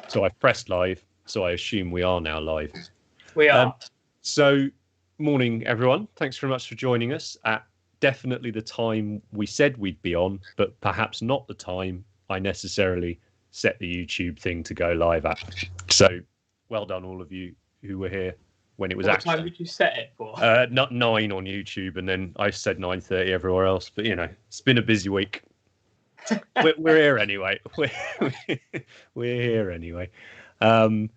So I've pressed live, so I assume we are now live. We are. So, morning, everyone. Thanks very much for joining us at definitely the time we said we'd be on, but perhaps not the time I necessarily set the YouTube thing to go live at. So, well done, all of you who were here when it was What time did you set it for? Not 9 on YouTube, and then I said 9:30 everywhere else. But, you know, it's been a busy week. We're here anyway. We're here anyway. The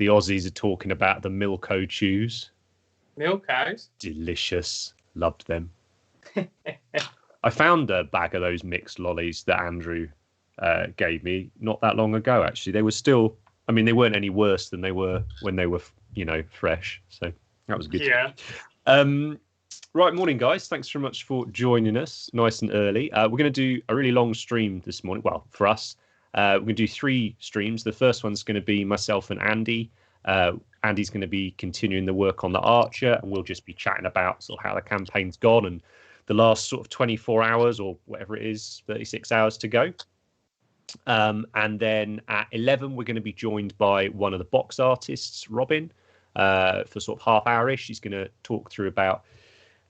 Aussies are talking about the Milko chews. Milkos? Delicious. Loved them. I found a bag of those mixed lollies that Andrew gave me not that long ago, actually. They were still, I mean, they weren't any worse than they were when they were, you know, fresh. So that was good. Yeah. Right, morning, guys. Thanks very much for joining us nice and early. We're going to do a really long stream this morning. Well, for us, we're going to do 3 streams. The first one's going to be myself and Andy. Andy's going to be continuing the work on the Archer, and we'll just be chatting about sort of how the campaign's gone and the last sort of 24 hours or whatever it is, 36 hours to go. And then at 11, we're going to be joined by one of the box artists, Robin, for sort of half hour-ish. He's going to talk through about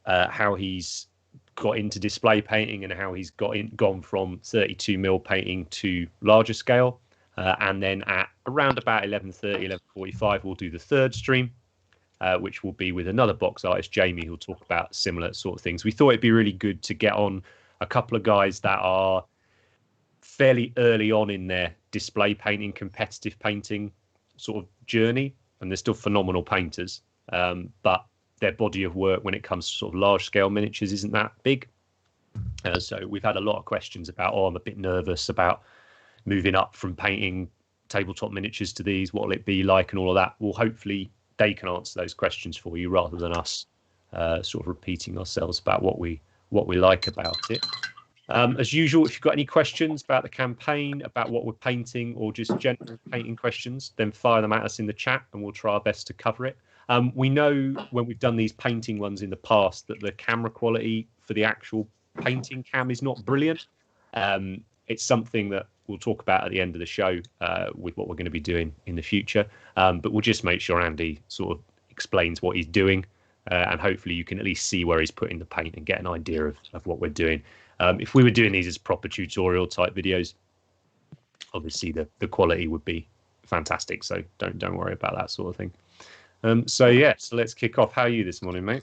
how he's got into display painting and how he's gone from 32mm painting to larger scale. And then at around about 11:30, 11:45, we'll do the third stream, which will be with another box artist, Jamie, who'll talk about similar sort of things. We thought it'd be really good to get on a couple of guys that are fairly early on in their display painting, competitive painting sort of journey, and they're still phenomenal painters, but their body of work when it comes to sort of large scale miniatures isn't that big. So we've had a lot of questions about, I'm a bit nervous about moving up from painting tabletop miniatures to these. What will it be like and all of that? Well, hopefully they can answer those questions for you rather than us sort of repeating ourselves about what we like about it. As usual, if you've got any questions about the campaign, about what we're painting, or just general painting questions, then fire them at us in the chat and we'll try our best to cover it. We know when we've done these painting ones in the past that the camera quality for the actual painting cam is not brilliant. It's something that we'll talk about at the end of the show with what we're going to be doing in the future. But we'll just make sure Andy sort of explains what he's doing, and hopefully you can at least see where he's putting the paint and get an idea of what we're doing. If we were doing these as proper tutorial type videos, obviously the quality would be fantastic. So don't worry about that sort of thing. So let's kick off. How are you this morning, mate?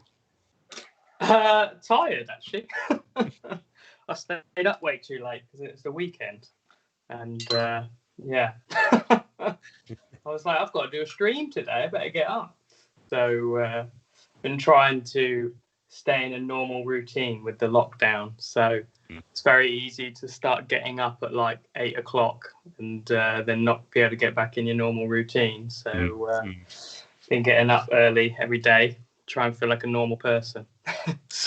Tired, actually. I stayed up way too late because it's the weekend, and I was like, I've got to do a stream today. I better get up. So been trying to stay in a normal routine with the lockdown. So it's very easy to start getting up at like 8 o'clock and then not be able to get back in your normal routine. So been getting up early every day, try and feel like a normal person.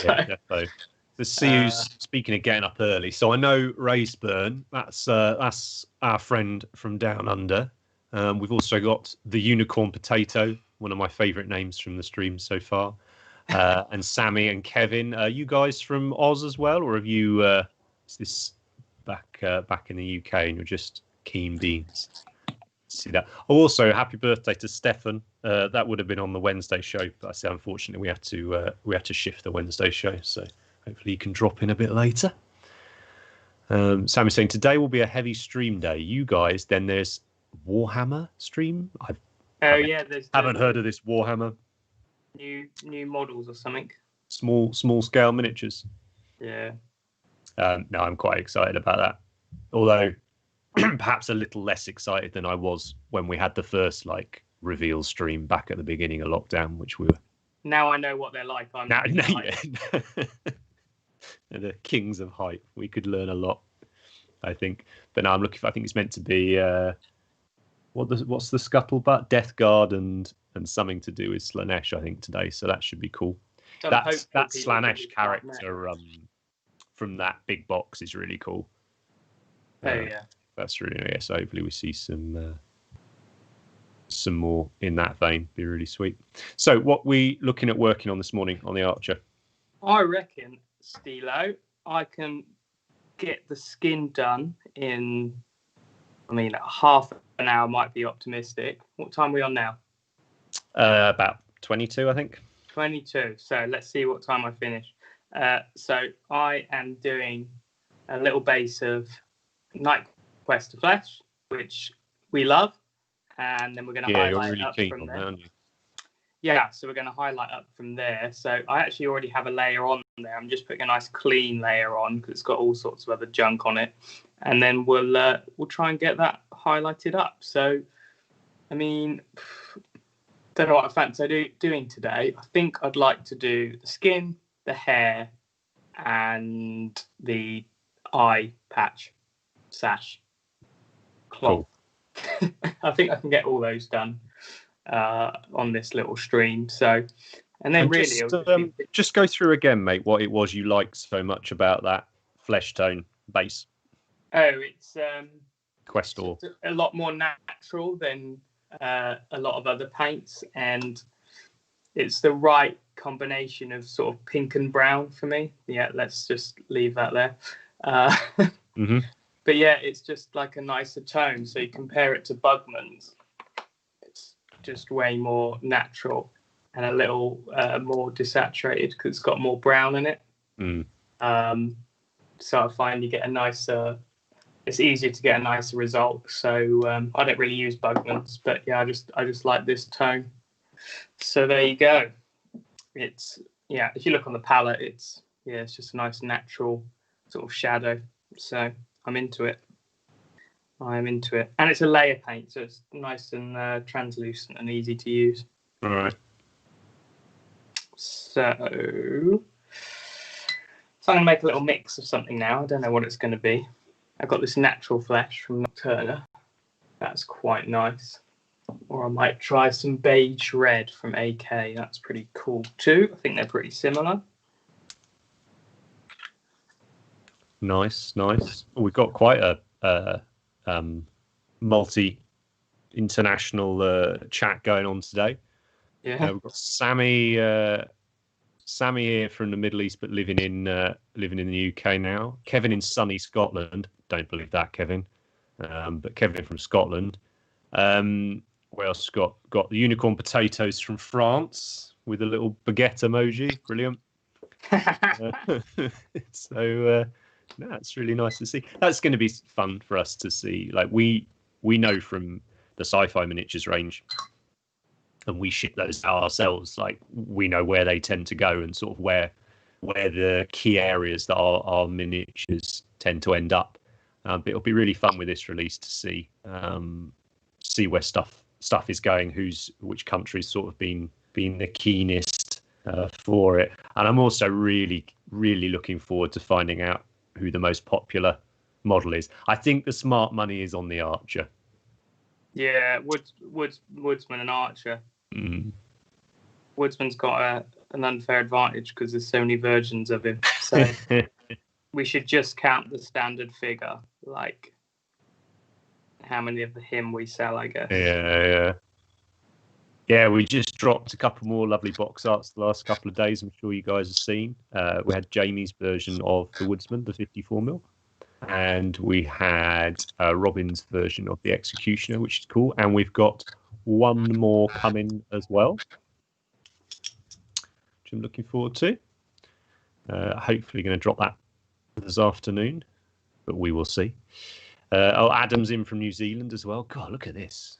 Yeah, definitely. To see who's speaking of getting up early. So I know Raceburn, that's our friend from down under. We've also got the Unicorn Potato, one of my favourite names from the stream so far. And Sammy and Kevin. You guys from Oz as well, or have you is this back in the UK and you're just keen beans? See that. Also, happy birthday to Stefan. That would have been on the Wednesday show, but I say unfortunately we have to shift the Wednesday show. So hopefully you can drop in a bit later. Sammy's saying today will be a heavy stream day. You guys, then there's Warhammer stream. I haven't heard of this Warhammer. New models or something. Small scale miniatures. Yeah. No, I'm quite excited about that. Although perhaps a little less excited than I was when we had the first like reveal stream back at the beginning of lockdown, which we were. Now I know what they're like. The kings of hype. We could learn a lot, I think. But now I'm looking for. I think it's meant to be what's the scuttlebutt? Deathguard and something to do with Slanesh, I think, today. So that should be cool. That Slanesh character from that big box is really cool. Yeah. That's really nice. So hopefully we see some more in that vein. Be really sweet. So what we looking at working on this morning on the Archer? I reckon, Stilo, I can get the skin done in I mean, half an hour might be optimistic. What time are we on now? About 22, I think. 22. So let's see what time I finish. So I am doing a little base of Night Quest to Flesh, which we love, and then we're going to highlight really up keen from on there. that, aren't you? Yeah, so we're going to highlight up from there. So I actually already have a layer on there. I'm just putting a nice clean layer on because it's got all sorts of other junk on it, and then we'll try and get that highlighted up. So, I mean, don't know what I fancy doing today. I think I'd like to do the skin, the hair, and the eye patch, sash, cloth. Cool. I think I can get all those done on this little stream. So, and then just go through again, mate, what it was you liked so much about that flesh tone base. Oh, it's Questor. a lot more natural than a lot of other paints, and it's the right combination of sort of pink and brown for me. Yeah, let's just leave that there. But yeah, it's just like a nicer tone. So you compare it to Bugman's, it's just way more natural and a little more desaturated because it's got more brown in it. So I find you get a nicer, it's easier to get a nicer result. So I don't really use Bugman's, but yeah, I just like this tone. So there you go. It's, yeah, if you look on the palette, it's just a nice natural sort of shadow. So I'm into it. And it's a layer paint, so it's nice and translucent and easy to use. All right. So I'm going to make a little mix of something now. I don't know what it's going to be. I've got this natural flesh from Nocturna. That's quite nice. Or I might try some beige red from AK. That's pretty cool too. I think they're pretty similar. Nice. We've got quite a multi-international chat going on today. Yeah, we've got Sammy here from the Middle East, but living in the UK now. Kevin in sunny Scotland. Don't believe that, Kevin. But Kevin from Scotland. What else got the unicorn potatoes from France with a little baguette emoji. Brilliant. So it's really nice to see. That's going to be fun for us to see. Like we know from the sci-fi miniatures range, and we ship those out ourselves. Like we know where they tend to go and sort of where the key areas that our miniatures tend to end up. But it'll be really fun with this release to see where stuff is going, which country's sort of been the keenest for it. And I'm also really, really looking forward to finding out who the most popular model is. I think the smart money is on the Archer. Yeah, Woodsman and Archer. Mm. Woodsman's got an unfair advantage because there's so many versions of him. So we should just count the standard figure, like how many of him we sell, I guess. Yeah, we just dropped a couple more lovely box arts the last couple of days. I'm sure you guys have seen. We had Jamie's version of the Woodsman, the 54mm, and we had Robin's version of the Executioner, which is cool. And we've got one more coming as well, which I'm looking forward to. Hopefully going to drop that this afternoon, but we will see. Adam's in from New Zealand as well. God, look at this.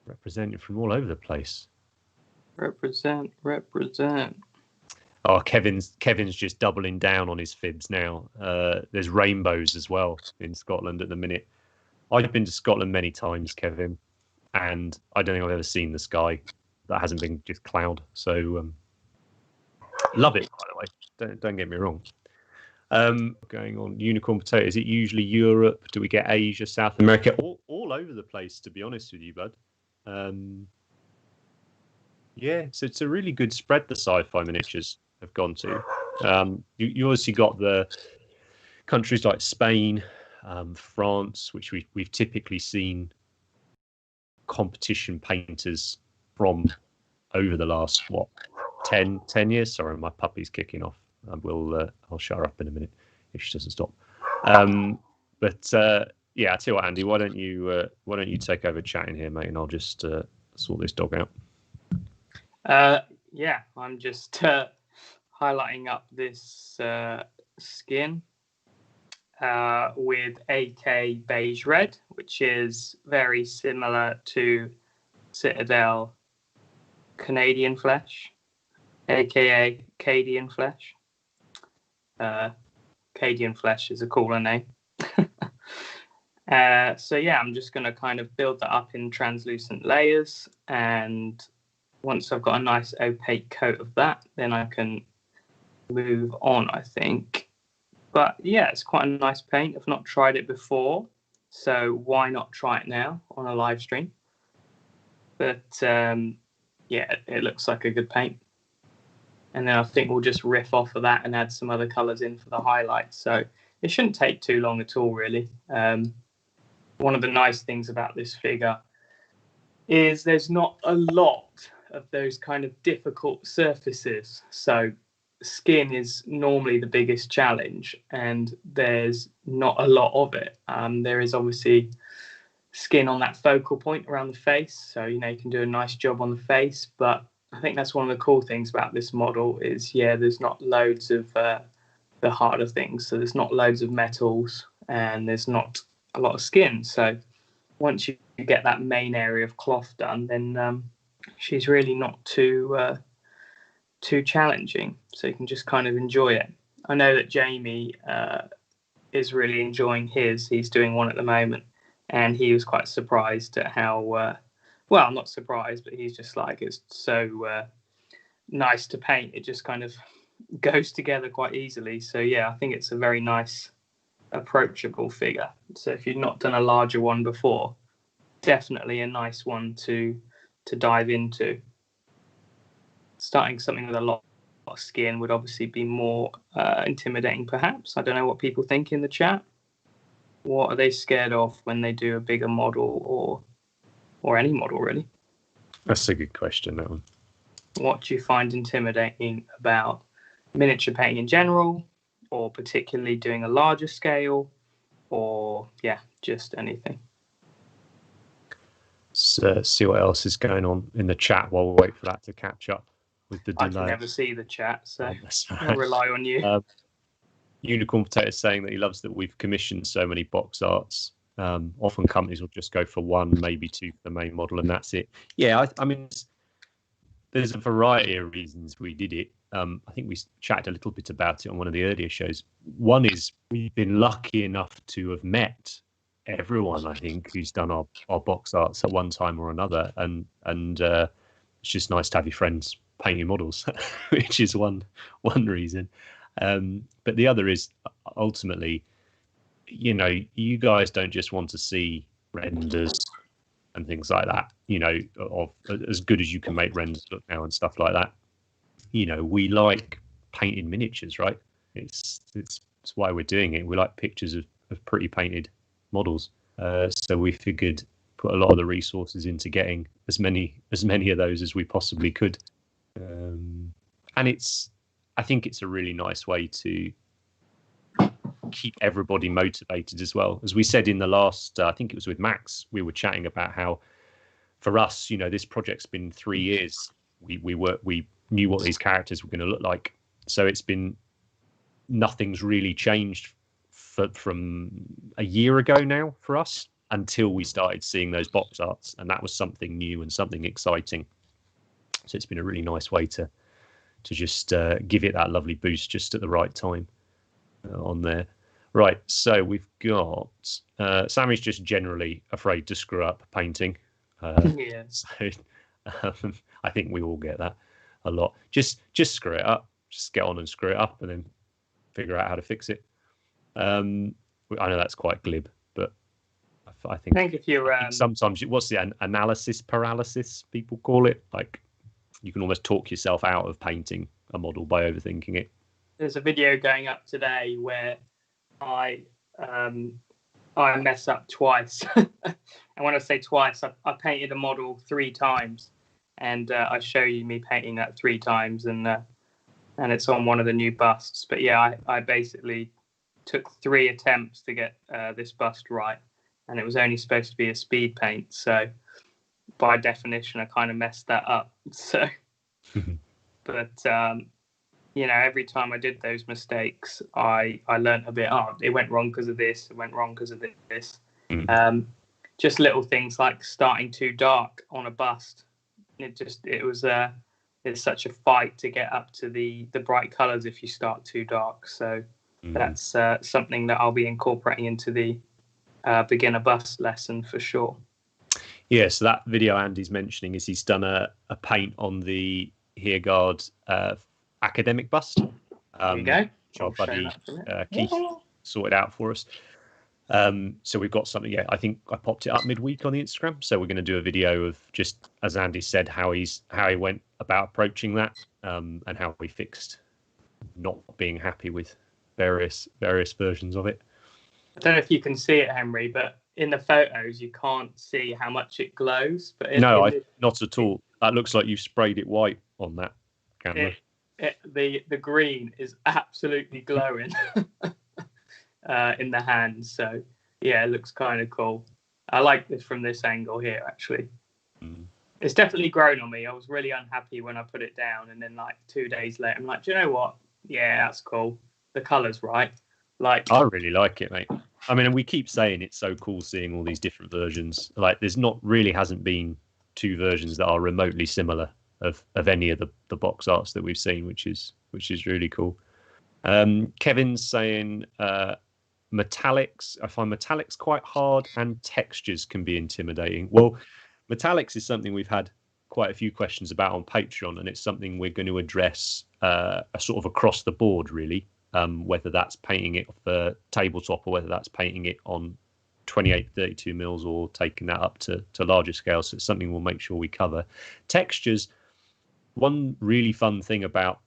Representing from all over the place. Represent. Oh, Kevin's just doubling down on his fibs now. There's rainbows as well in Scotland at the minute. I've been to Scotland many times, Kevin, and I don't think I've ever seen the sky that hasn't been just cloud. So love it, by the way. Don't get me wrong. Going on unicorn potato. Is it usually Europe? Do we get Asia, South America? All over the place, to be honest with you, bud. So it's a really good spread the sci-fi miniatures have gone to. You obviously got the countries like Spain, France, which we've typically seen competition painters from over the last 10 years. Sorry, my puppy's kicking off. I'll shut her up in a minute if she doesn't stop. yeah, I tell you what, Andy, why don't you take over chatting here, mate, and I'll just sort this dog out. Yeah, I'm just highlighting up this skin with AK beige red, which is very similar to Citadel Canadian flesh, aka Cadian flesh. Cadian flesh is a cooler name. So yeah, I'm just going to kind of build that up in translucent layers, and once I've got a nice opaque coat of that, then I can move on, I think. But yeah, it's quite a nice paint. I've not tried it before, so why not try it now on a live stream? But yeah, it looks like a good paint. And then I think we'll just riff off of that and add some other colours in for the highlights. So it shouldn't take too long at all, really. One of the nice things about this figure is there's not a lot of those kind of difficult surfaces. So skin is normally the biggest challenge, and there's not a lot of it. There is obviously skin on that focal point around the face, so you can do a nice job on the face. But I think that's one of the cool things about this model is, yeah, there's not loads of the harder things. So there's not loads of metals, and there's not a lot of skin. So once you get that main area of cloth done, then she's really not too challenging. So you can just kind of enjoy it. I know that Jamie is really enjoying his. He's doing one at the moment, and he was quite surprised at how well, not surprised, but he's just like, it's so nice to paint. It just kind of goes together quite easily. So yeah, I think it's a very nice, approachable figure. So if you've not done a larger one before, definitely a nice one to dive into. Starting something with a lot of skin would obviously be more intimidating, perhaps. I don't know what people think in the chat. What are they scared of when they do a bigger model or any model, really? That's a good question, that one. What do you find intimidating about miniature painting in general, or particularly doing a larger scale, or yeah, just anything? So, see what else is going on in the chat while we wait for that to catch up with the delay. I can never see the chat, so I'll rely on you. Unicorn Potato is saying that he loves that we've commissioned so many box arts. Often companies will just go for one, maybe two for the main model, and that's it. Yeah, I mean, there's a variety of reasons we did it. I think we chatted a little bit about it on one of the earlier shows. One is we've been lucky enough to have met everyone, I think, who's done our box arts at one time or another, and it's just nice to have your friends painting models, which is one reason. But the other is ultimately, you guys don't just want to see renders and things like that, of as good as you can make renders look now and stuff like that. We like painting miniatures, right? It's why we're doing it. We like pictures of pretty painted models. So we figured put a lot of the resources into getting as many of those as we possibly could. And I think it's a really nice way to keep everybody motivated as well. As we said in the last, I think it was with Max, we were chatting about how for us, this project's been 3 years. We knew what these characters were going to look like. So it's been, nothing's really changed from a year ago now for us until we started seeing those box arts. And that was something new and something exciting. So it's been a really nice way to just give it that lovely boost just at the right time on there. Right, so we've got Sammy's just generally afraid to screw up painting. Yeah. So I think we all get that a lot. Just screw it up. Just get on and screw it up, and then figure out how to fix it. I know that's quite glib, but I think if you're sometimes what's the analysis paralysis people call it? Like you can almost talk yourself out of painting a model by overthinking it. There's a video going up today where I mess up twice. And when I say twice, I painted a model 3 times, and I show you me painting that 3 times, and it's on one of the new busts. But yeah, I basically took 3 attempts to get this bust right, and it was only supposed to be a speed paint. So by definition, I kind of messed that up. So, but every time I did those mistakes, I learned a bit. Oh, it went wrong because of this. It went wrong because of this. Just little things like starting too dark on a bust. It's such a fight to get up to the bright colours if you start too dark. So that's something that I'll be incorporating into the beginner bust lesson for sure. Yeah, so that video Andy's mentioning is he's done a paint on the Deorgard academic bust. There you go. Which our buddy Keith sorted out for us. So we've got something. Yeah, I think I popped it up midweek on the Instagram. So we're going to do a video of just, as Andy said, how he went about approaching that, and how we fixed not being happy with various versions of it. I don't know if you can see it, Henry, but in the photos you can't see how much it glows. But not at all. That looks like you've sprayed it white on that camera. The green is absolutely glowing. In the hands, so yeah, it looks kind of cool. I like this from this angle here, actually. It's definitely grown on me. I was really unhappy when I put it down, and then like 2 days later I'm like, do you know what, yeah, that's cool, the color's right. Like, I really like it, mate. I mean, and we keep saying it's so cool seeing all these different versions. Like, hasn't been 2 versions that are remotely similar of any of the box arts that we've seen, which is really cool. Kevin's saying metallics. I find metallics quite hard, and textures can be intimidating. Well, metallics is something we've had quite a few questions about on Patreon, and it's something we're going to address a sort of across the board, really. Whether that's painting it for tabletop or whether that's painting it on 28, 32 mils or taking that up to larger scales. So it's something we'll make sure we cover. Textures. One really fun thing about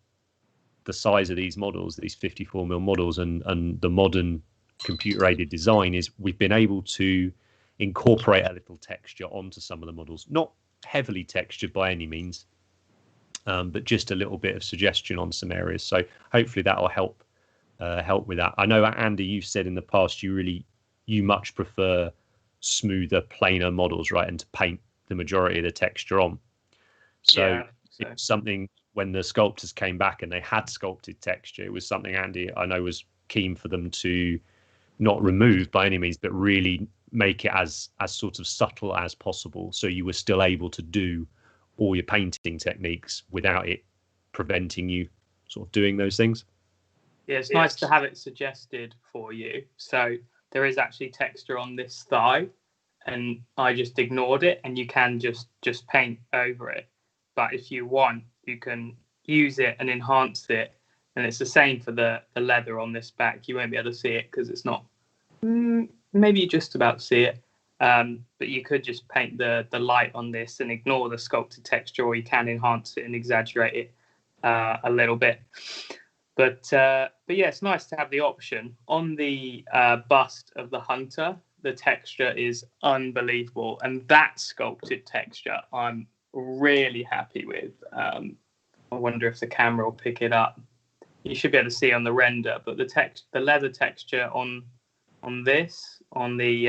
the size of these models, these 54mm models, and the modern computer-aided design is we've been able to incorporate a little texture onto some of the models. Not heavily textured by any means, but just a little bit of suggestion on some areas. So hopefully that will help with that. I know, Andy, you've said in the past you much prefer smoother, plainer models, right, and to paint the majority of the texture on. So it's something, when the sculptors came back and they had sculpted texture, it was something Andy, I know, was keen for them to not remove by any means, but really make it as sort of subtle as possible, so you were still able to do all your painting techniques without it preventing you sort of doing those things. Yeah, it's nice to have it suggested for you. So there is actually texture on this thigh, and I just ignored it, and you can just paint over it. But if you want, you can use it and enhance it. And it's the same for the leather on this back. You won't be able to see it because it's not, maybe you just about see it. But you could just paint the light on this and ignore the sculpted texture, or you can enhance it and exaggerate it a little bit. But yeah, it's nice to have the option. On the bust of the hunter, the texture is unbelievable. And that sculpted texture I'm really happy with. I wonder if the camera will pick it up. You should be able to see on the render, but the leather texture on this, on the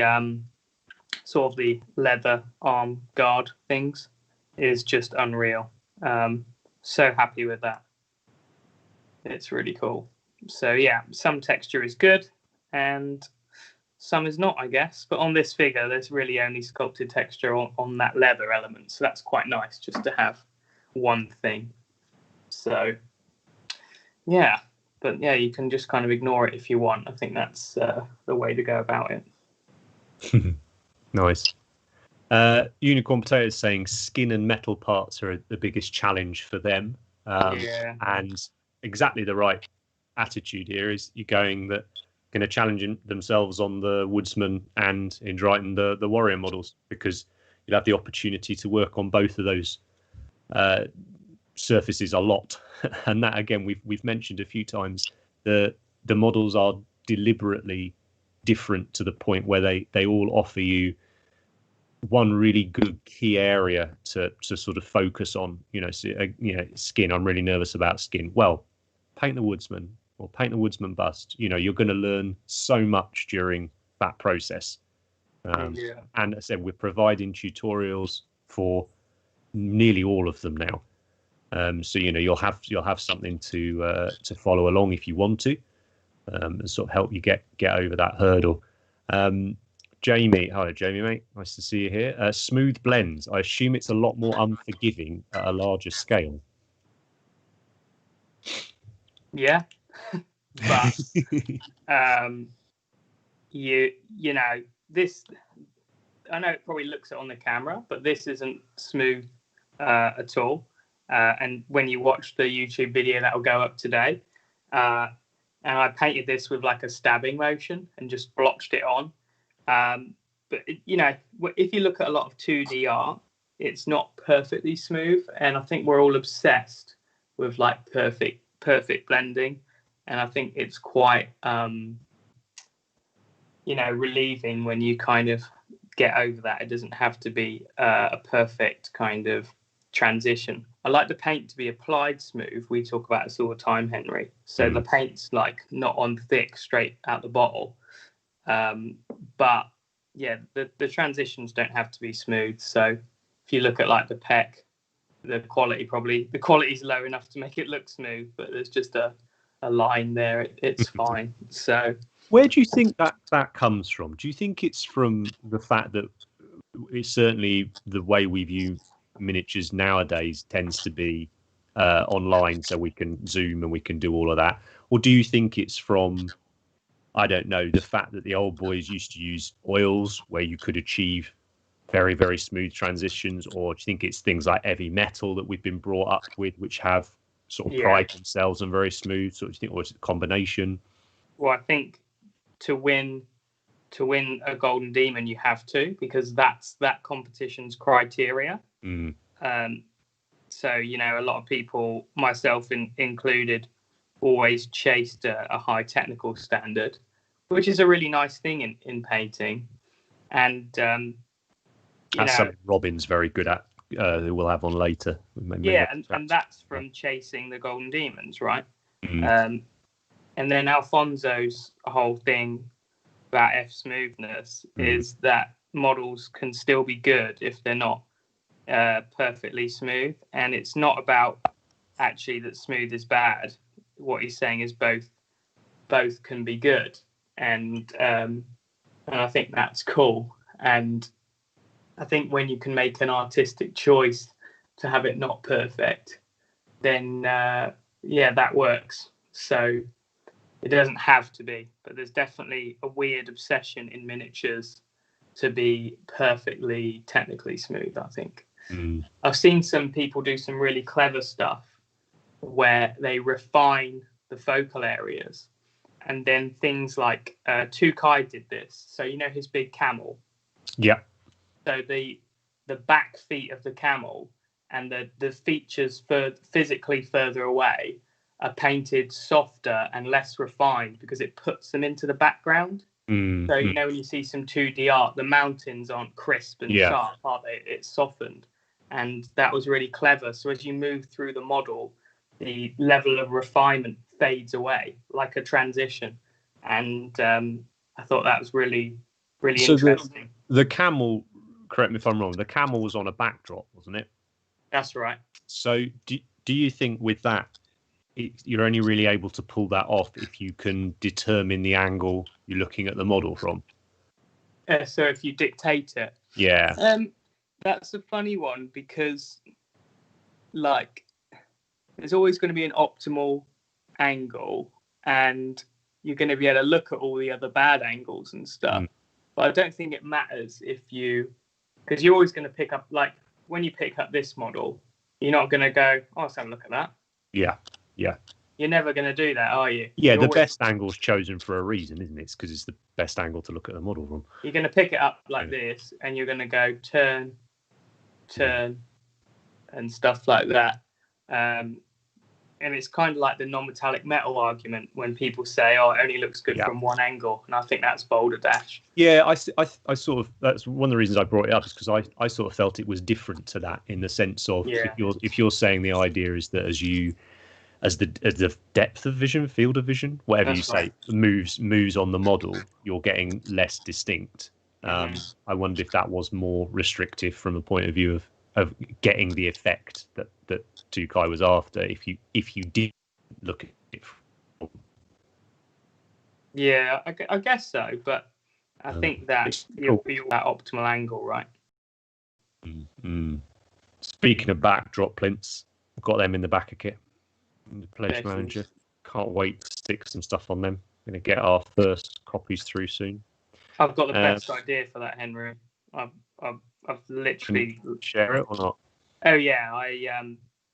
sort of the leather arm guard things, is just unreal. So happy with that. It's really cool. So yeah, some texture is good and some is not, I guess. But on this figure, there's really only sculpted texture on that leather element. So that's quite nice just to have one thing. So yeah, but yeah, you can just kind of ignore it if you want. I think that's the way to go about it. Nice. Unicorn Potato is saying skin and metal parts are the biggest challenge for them. And exactly the right attitude here is you're going to challenge themselves on the Woodsman and in Dryden the Warrior models, because you'll have the opportunity to work on both of those surfaces a lot. And that, again, we've mentioned a few times, the models are deliberately different to the point where they all offer you one really good key area to sort of focus on. Skin, I'm really nervous about skin. Well, paint the Woodsman or paint the Woodsman bust. You're going to learn so much during that process. And as I said, we're providing tutorials for nearly all of them now. So you'll have something to follow along if you want to, and sort of help you get over that hurdle. Jamie, hello Jamie, mate. Nice to see you here. Smooth blends. I assume it's a lot more unforgiving at a larger scale. Yeah, but you know this. I know it probably looks it on the camera, but this isn't smooth at all. And when you watch the YouTube video that will go up today, and I painted this with like a stabbing motion and just blotched it on. But if you look at a lot of 2D art, it's not perfectly smooth, and I think we're all obsessed with like perfect blending, and I think it's quite relieving when you kind of get over that. It doesn't have to be a perfect kind of transition. I like the paint to be applied smooth. We talk about this all the time, Henry. So the paint's like not on thick straight out the bottle. But yeah, the transitions don't have to be smooth. So if you look at like the PEC, the quality's low enough to make it look smooth, but there's just a line there. It's fine. So where do you think that comes from? Do you think it's from the fact that it's certainly the way we view miniatures nowadays tends to be online, so we can zoom and we can do all of that? Or do you think it's from, I don't know, the fact that the old boys used to use oils where you could achieve very, very smooth transitions? Or do you think it's things like heavy metal that we've been brought up with, which have sort of pride themselves on very smooth? So do you think, or is it a combination? Well, I think to win a golden demon, you have to, because that's that competition's criteria. So a lot of people, myself included, always chased a high technical standard, which is a really nice thing in painting. And that's something Robin's very good at, who we'll have on later. And that's from chasing the golden demons, right? And then Alfonso's whole thing about F smoothness is that models can still be good if they're not perfectly smooth. And it's not about actually that smooth is bad. What he's saying is both can be good, and I think that's cool. And I think when you can make an artistic choice to have it not perfect, then that works. So it doesn't have to be, but there's definitely a weird obsession in miniatures to be perfectly technically smooth, I think. I've seen some people do some really clever stuff where they refine the focal areas, and then things like Tukai did this. So his big camel. Yeah. So the back feet of the camel and the features physically further away are painted softer and less refined because it puts them into the background. So when you see some 2D art, the mountains aren't crisp and sharp, are they? It's softened, and that was really clever. So as you move through the model, the level of refinement fades away like a transition, and I thought that was really, really interesting. The camel, correct me if I'm wrong, the camel was on a backdrop, wasn't it? That's right. So do you think with that, you're only really able to pull that off if you can determine the angle you're looking at the model from? So if you dictate it. Yeah. That's a funny one, because like there's always going to be an optimal angle, and you're going to be able to look at all the other bad angles and stuff. But I don't think it matters because you're always going to pick up, like when you pick up this model, you're not going to go, oh, let's have a look at that. Yeah. You're never going to do that, are you? Yeah, the best angle's chosen for a reason, isn't it? It's because it's the best angle to look at the model from. You're going to pick it up like this, and you're going to go turn, and stuff like that. And it's kind of like the non-metallic metal argument when people say, oh, it only looks good from one angle. And I think that's balderdash. Yeah, I sort of, that's one of the reasons I brought it up, is because I sort of felt it was different to that, in the sense of if you're saying the idea is that as the depth of vision, field of vision, whatever you say, moves on the model, you're getting less distinct. I wondered if that was more restrictive from a point of view of getting the effect that Tukai was after. If you did look at it. Yeah, I guess so, but I think that you'll feel that optimal angle, right? Speaking of backdrop plinths, I've got them in the backer kit. The Pledge Manager. Can't wait to stick some stuff on them. Going to get our first copies through soon. I've got the best idea for that, Henry. I've literally... Can you share it or not? Oh, yeah.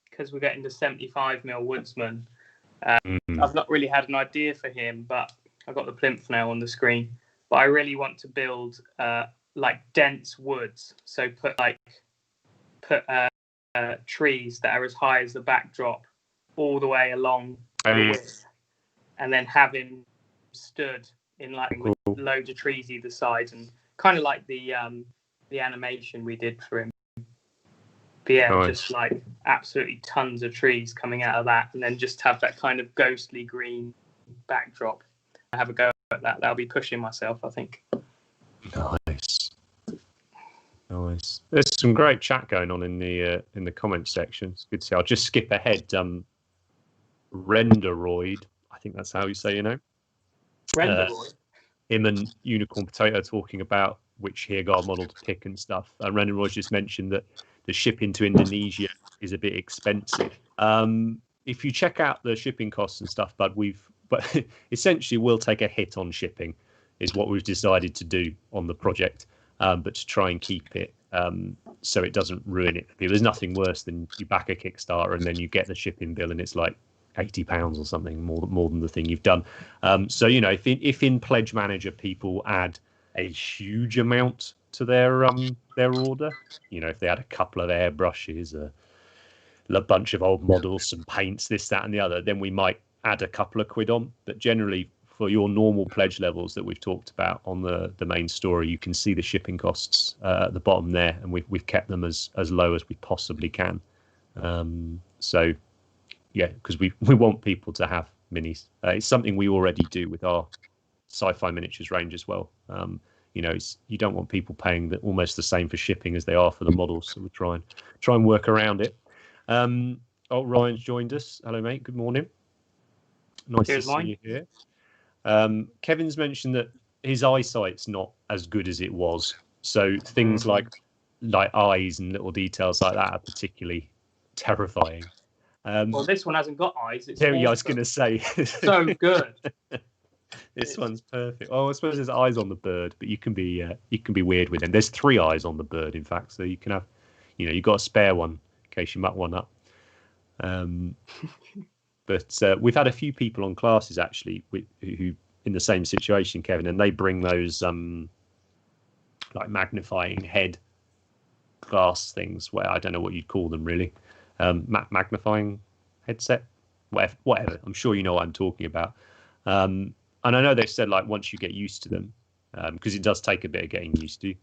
Because we're getting to 75mm Woodsman. I've not really had an idea for him, but I've got the plinth now on the screen. But I really want to build like dense woods. So put trees that are as high as the backdrop all the way along the width, and then have him stood in like with loads of trees either side, and kind of like the animation we did for him. But yeah, just like absolutely tons of trees coming out of that, and then just have that kind of ghostly green backdrop. I have a go at that. That'll be pushing myself, I think. Nice. There's some great chat going on in the comments section. It's good to see. I'll just skip ahead. Renderoid, I think that's how you say your name. Renderoid. Him and Unicorn Potato talking about which Deorgard model to pick and stuff. Renderoid just mentioned that the shipping to Indonesia is a bit expensive. If you check out the shipping costs and stuff, but essentially we'll take a hit on shipping, is what we've decided to do on the project. But to try and keep it so it doesn't ruin it for people. There's nothing worse than you back a Kickstarter and then you get the shipping bill and it's like £80 or something more than the thing you've done. So if in Pledge Manager people add a huge amount to their order, if they had a couple of airbrushes, a bunch of old models, some paints, this, that, and the other, then we might add a couple of quid on. But generally, for your normal pledge levels that we've talked about on the main story, you can see the shipping costs at the bottom there, and we've kept them as low as we possibly can. So yeah, because we want people to have minis. It's something we already do with our sci-fi miniatures range as well. You don't want people paying almost the same for shipping as they are for the models, so we try and work around it. Ryan's joined us. Hello, mate. Good morning. Nice to see you here. Kevin's mentioned that his eyesight's not as good as it was, so things like eyes and little details like that are particularly terrifying. Well, this one hasn't got eyes. It's I was going to say, so good. This one's perfect. Oh, I suppose there's eyes on the bird, but you can be weird with them. There's 3 eyes on the bird, in fact, so you can have, you've got a spare one in case you muck one up. But we've had a few people on classes actually who in the same situation, Kevin, and they bring those like magnifying head glass things. Where I don't know what you'd call them really, magnifying headset, whatever. I'm sure you know what I'm talking about. And I know they've said like once you get used to them, because it does take a bit of getting used to,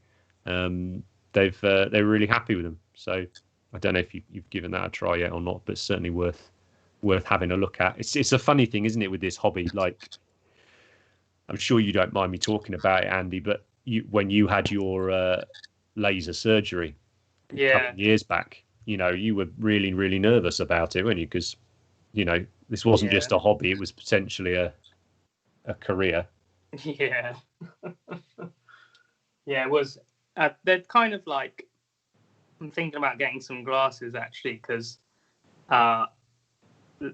they're really happy with them. So I don't know if you've given that a try yet or not, but it's certainly worth having a look at. It's a funny thing, isn't it, with this hobby? Like, I'm sure you don't mind me talking about it, Andy, but when you had your laser surgery a couple of years back, you were really, really nervous about it, weren't you? Because, this wasn't just a hobby, it was potentially a career. Yeah. Yeah, it was. They're kind of like, I'm thinking about getting some glasses actually, because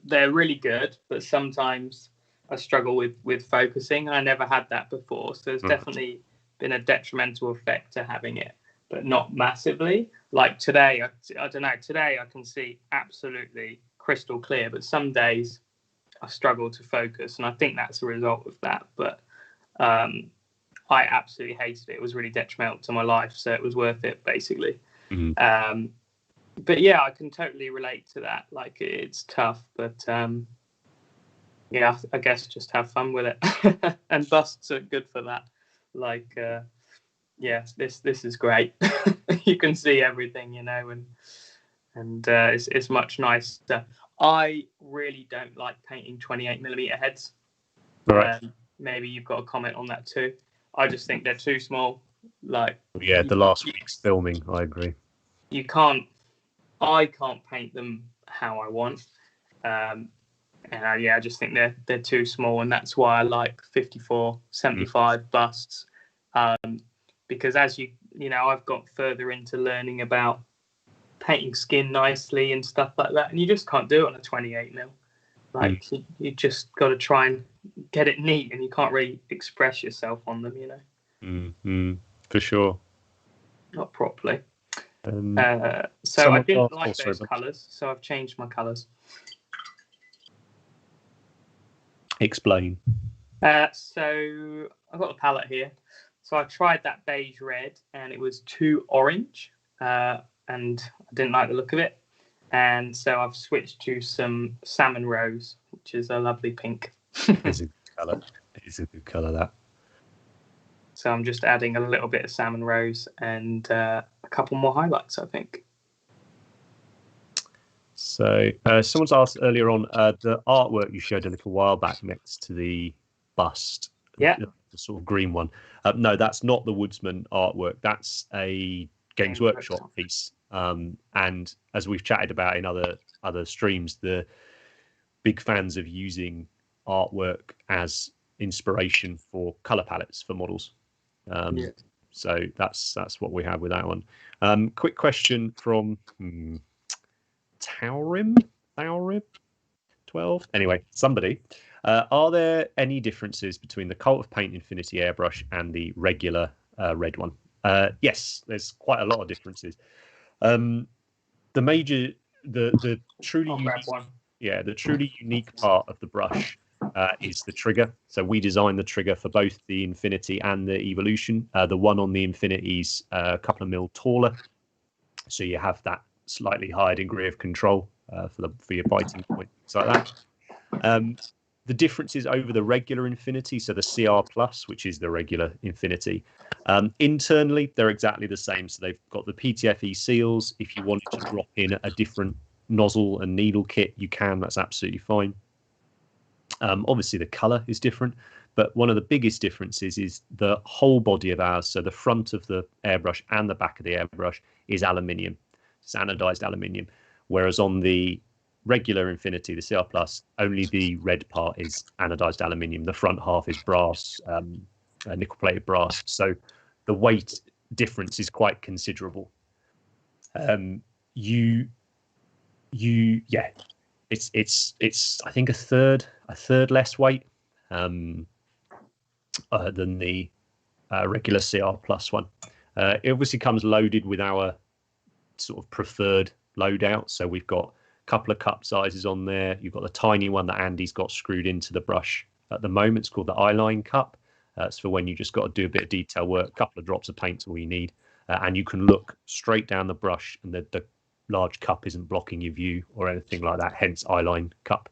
they're really good, but sometimes I struggle with focusing. I never had that before, so there's definitely been a detrimental effect to having it, but not massively. Like today, I don't know. Today I can see absolutely crystal clear, but some days I struggle to focus, and I think that's a result of that. But I absolutely hated it. It was really detrimental to my life, so it was worth it, basically. Mm-hmm. But yeah, I can totally relate to that. Like, it's tough, but yeah, I guess just have fun with it. And busts are good for that. Like, yeah, this is great. You can see everything, and it's much nicer. I really don't like painting 28mm heads. Right. Maybe you've got a comment on that too. I just think they're too small. Like, Yeah, the last week's filming, I agree. I can't paint them how I want. And I just think they're too small, and that's why I like 54, 75 busts. Because as you know, I've got further into learning about painting skin nicely and stuff like that, and you just can't do it on a 28mm. Like, you just got to try and get it neat, and you can't really express yourself on them, you know. For sure. Not properly. So I didn't like those colours, so I've changed my colours. Explain. So I've got the palette here. So I tried that beige red, and it was too orange, and I didn't like the look of it. And so I've switched to some salmon rose, which is a lovely pink. It's a good colour. It's a good colour, that. So I'm just adding a little bit of salmon rose and a couple more highlights, I think. So someone's asked earlier on the artwork you showed a little while back next to the bust. Yeah. The sort of green one. No, that's not the Woodsman artwork. That's a Games Workshop piece. And as we've chatted about in other streams, the big fans of using artwork as inspiration for color palettes for models. So that's what we have with that one. Quick question from Taurib 12. Anyway, somebody. Are there any differences between the Cult of Paint Infinity airbrush and the regular red one? Yes, there's quite a lot of differences. The truly unique part of the brush is the trigger. So we designed the trigger for both the Infinity and the Evolution. The one on the Infinity's a couple of mil taller, so you have that slightly higher degree of control for your biting point, things like that. The differences over the regular Infinity, so the CR Plus, which is the regular Infinity, internally they're exactly the same. So they've got the PTFE seals. If you wanted to drop in a different nozzle and needle kit, you can. That's absolutely fine. Obviously, the color is different, but one of the biggest differences is the whole body of ours. So the front of the airbrush and the back of the airbrush is aluminium. It's anodized aluminium, whereas on the regular Infinity, the CR Plus, only the red part is anodized aluminium. The front half is brass, nickel-plated brass. So the weight difference is quite considerable. It's I think a third less weight than the regular CR Plus one. It obviously comes loaded with our sort of preferred loadout. So we've got couple of cup sizes on there. You've got the tiny one that Andy's got screwed into the brush at the moment. It's called the eyeline cup. It's for when you just got to do a bit of detail work. A couple of drops of paint's all you need, and you can look straight down the brush, and the large cup isn't blocking your view or anything like that. Hence eyeline cup.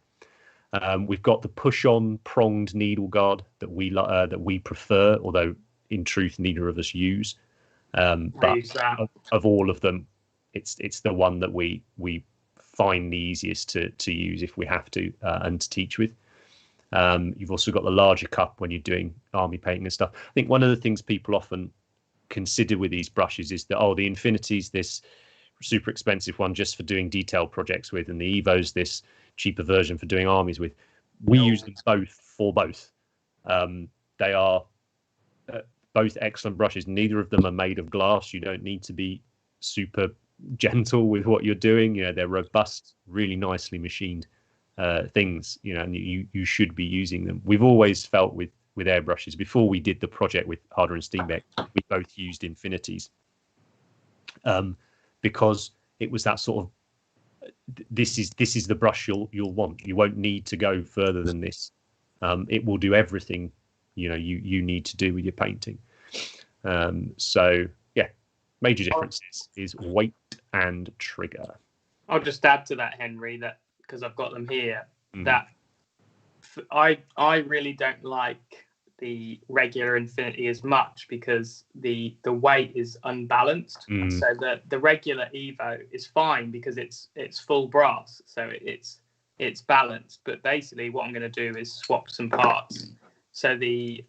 We've got the push-on pronged needle guard that we prefer, although in truth neither of us use. But of all of them, it's the one that we find the easiest to use if we have to and to teach with. You've also got the larger cup when you're doing army painting and stuff. I think one of the things people often consider with these brushes is that, the Infinity's this super expensive one just for doing detailed projects with, and the Evo's this cheaper version for doing armies with. We use them both for both. They are both excellent brushes. Neither of them are made of glass. You don't need to be super gentle with what you're doing. They're robust, really nicely machined things, and you should be using them. We've always felt with airbrushes, before we did the project with Harder and Steenbeck, we both used Infinities because it was that sort of this is the brush you'll want. You won't need to go further than this. It will do everything you need to do with your painting. So yeah, major differences is weight and trigger. I'll just add to that, Henry, that because I've got them here, that I really don't like the regular Infinity as much because the weight is unbalanced. So the regular Evo is fine because it's full brass, so it's balanced. But basically, what I'm going to do is swap some parts. So the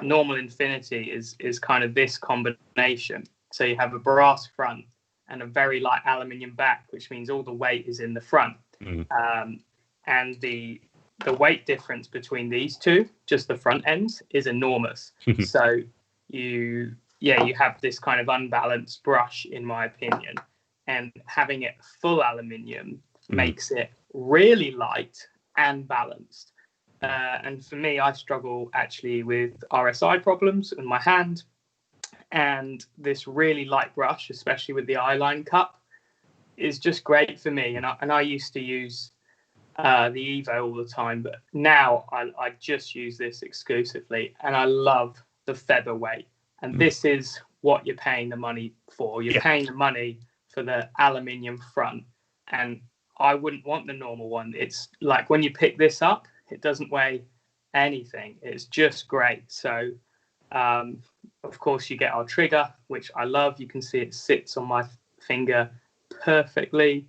normal Infinity is kind of this combination. So you have a brass front and a very light aluminium back, which means all the weight is in the front. And the weight difference between these two, just the front ends, is enormous. So you have this kind of unbalanced brush, in my opinion, and having it full aluminium makes it really light and balanced. And for me, I struggle actually with RSI problems in my hand, and this really light brush, especially with the eyeline cup, is just great for me. And I used to use the Evo all the time, but now I just use this exclusively, and I love the featherweight. And this is what you're paying the money for. You're paying the money for the aluminium front, and I wouldn't want the normal one. It's like when you pick this up, it doesn't weigh anything. It's just great. So of course you get our trigger, which I love. You can see it sits on my finger perfectly.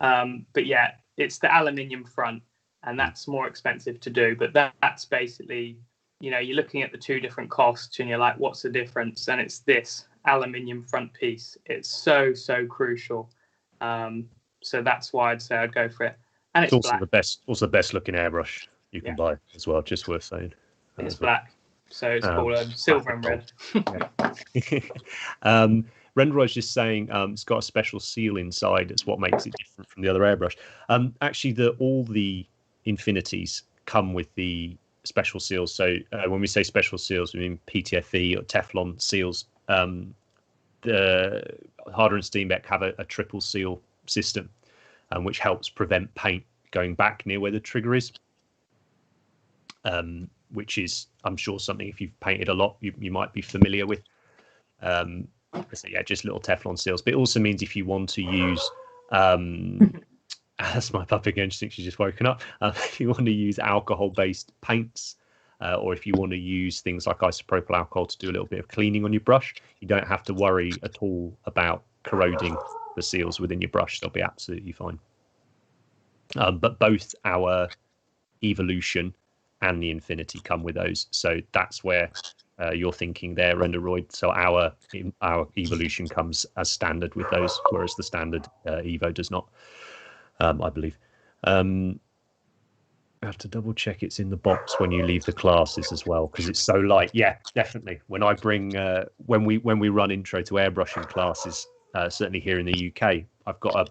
But yeah, it's the aluminium front, and that's more expensive to do. But that's basically, you're looking at the two different costs and you're like, what's the difference? And it's this aluminium front piece. It's so crucial. So that's why I'd say I'd go for it. And it's also black. the best looking airbrush you can buy as well, just worth saying. It's black. So it's called silver and red. Rendero's just saying it's got a special seal inside. It's what makes it different from the other airbrush. Actually, all the Infinities come with the special seals. So when we say special seals, we mean PTFE or Teflon seals. The Harder and Steenbeck have a triple seal system, which helps prevent paint going back near where the trigger is. Which is, I'm sure, something if you've painted a lot, you might be familiar with. So yeah, just little Teflon seals. But it also means if you want to use, that's my pup again. She thinks she's just woken up. If you want to use alcohol-based paints, or if you want to use things like isopropyl alcohol to do a little bit of cleaning on your brush, you don't have to worry at all about corroding the seals within your brush. They'll be absolutely fine. But both our Evolution and the Infinity come with those, so that's where you're thinking there, Renderoid. So our Evolution comes as standard with those, whereas the standard Evo does not, I believe. I have to double check it's in the box when you leave the classes as well, because it's so light. Yeah, definitely. When I bring when we run intro to airbrushing classes, certainly here in the UK, I've got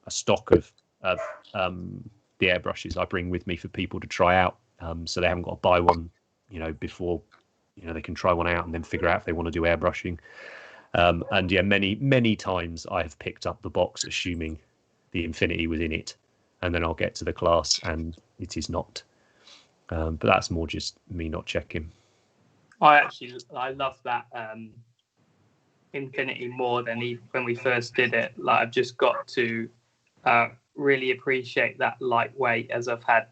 a stock of the airbrushes I bring with me for people to try out. So they haven't got to buy one, before, they can try one out and then figure out if they want to do airbrushing. And yeah, many times I have picked up the box assuming the Infinity was in it, and then I'll get to the class and it is not. But that's more just me not checking. I love that Infinity more than when we first did it. Like, I've just got to really appreciate that lightweight, as I've had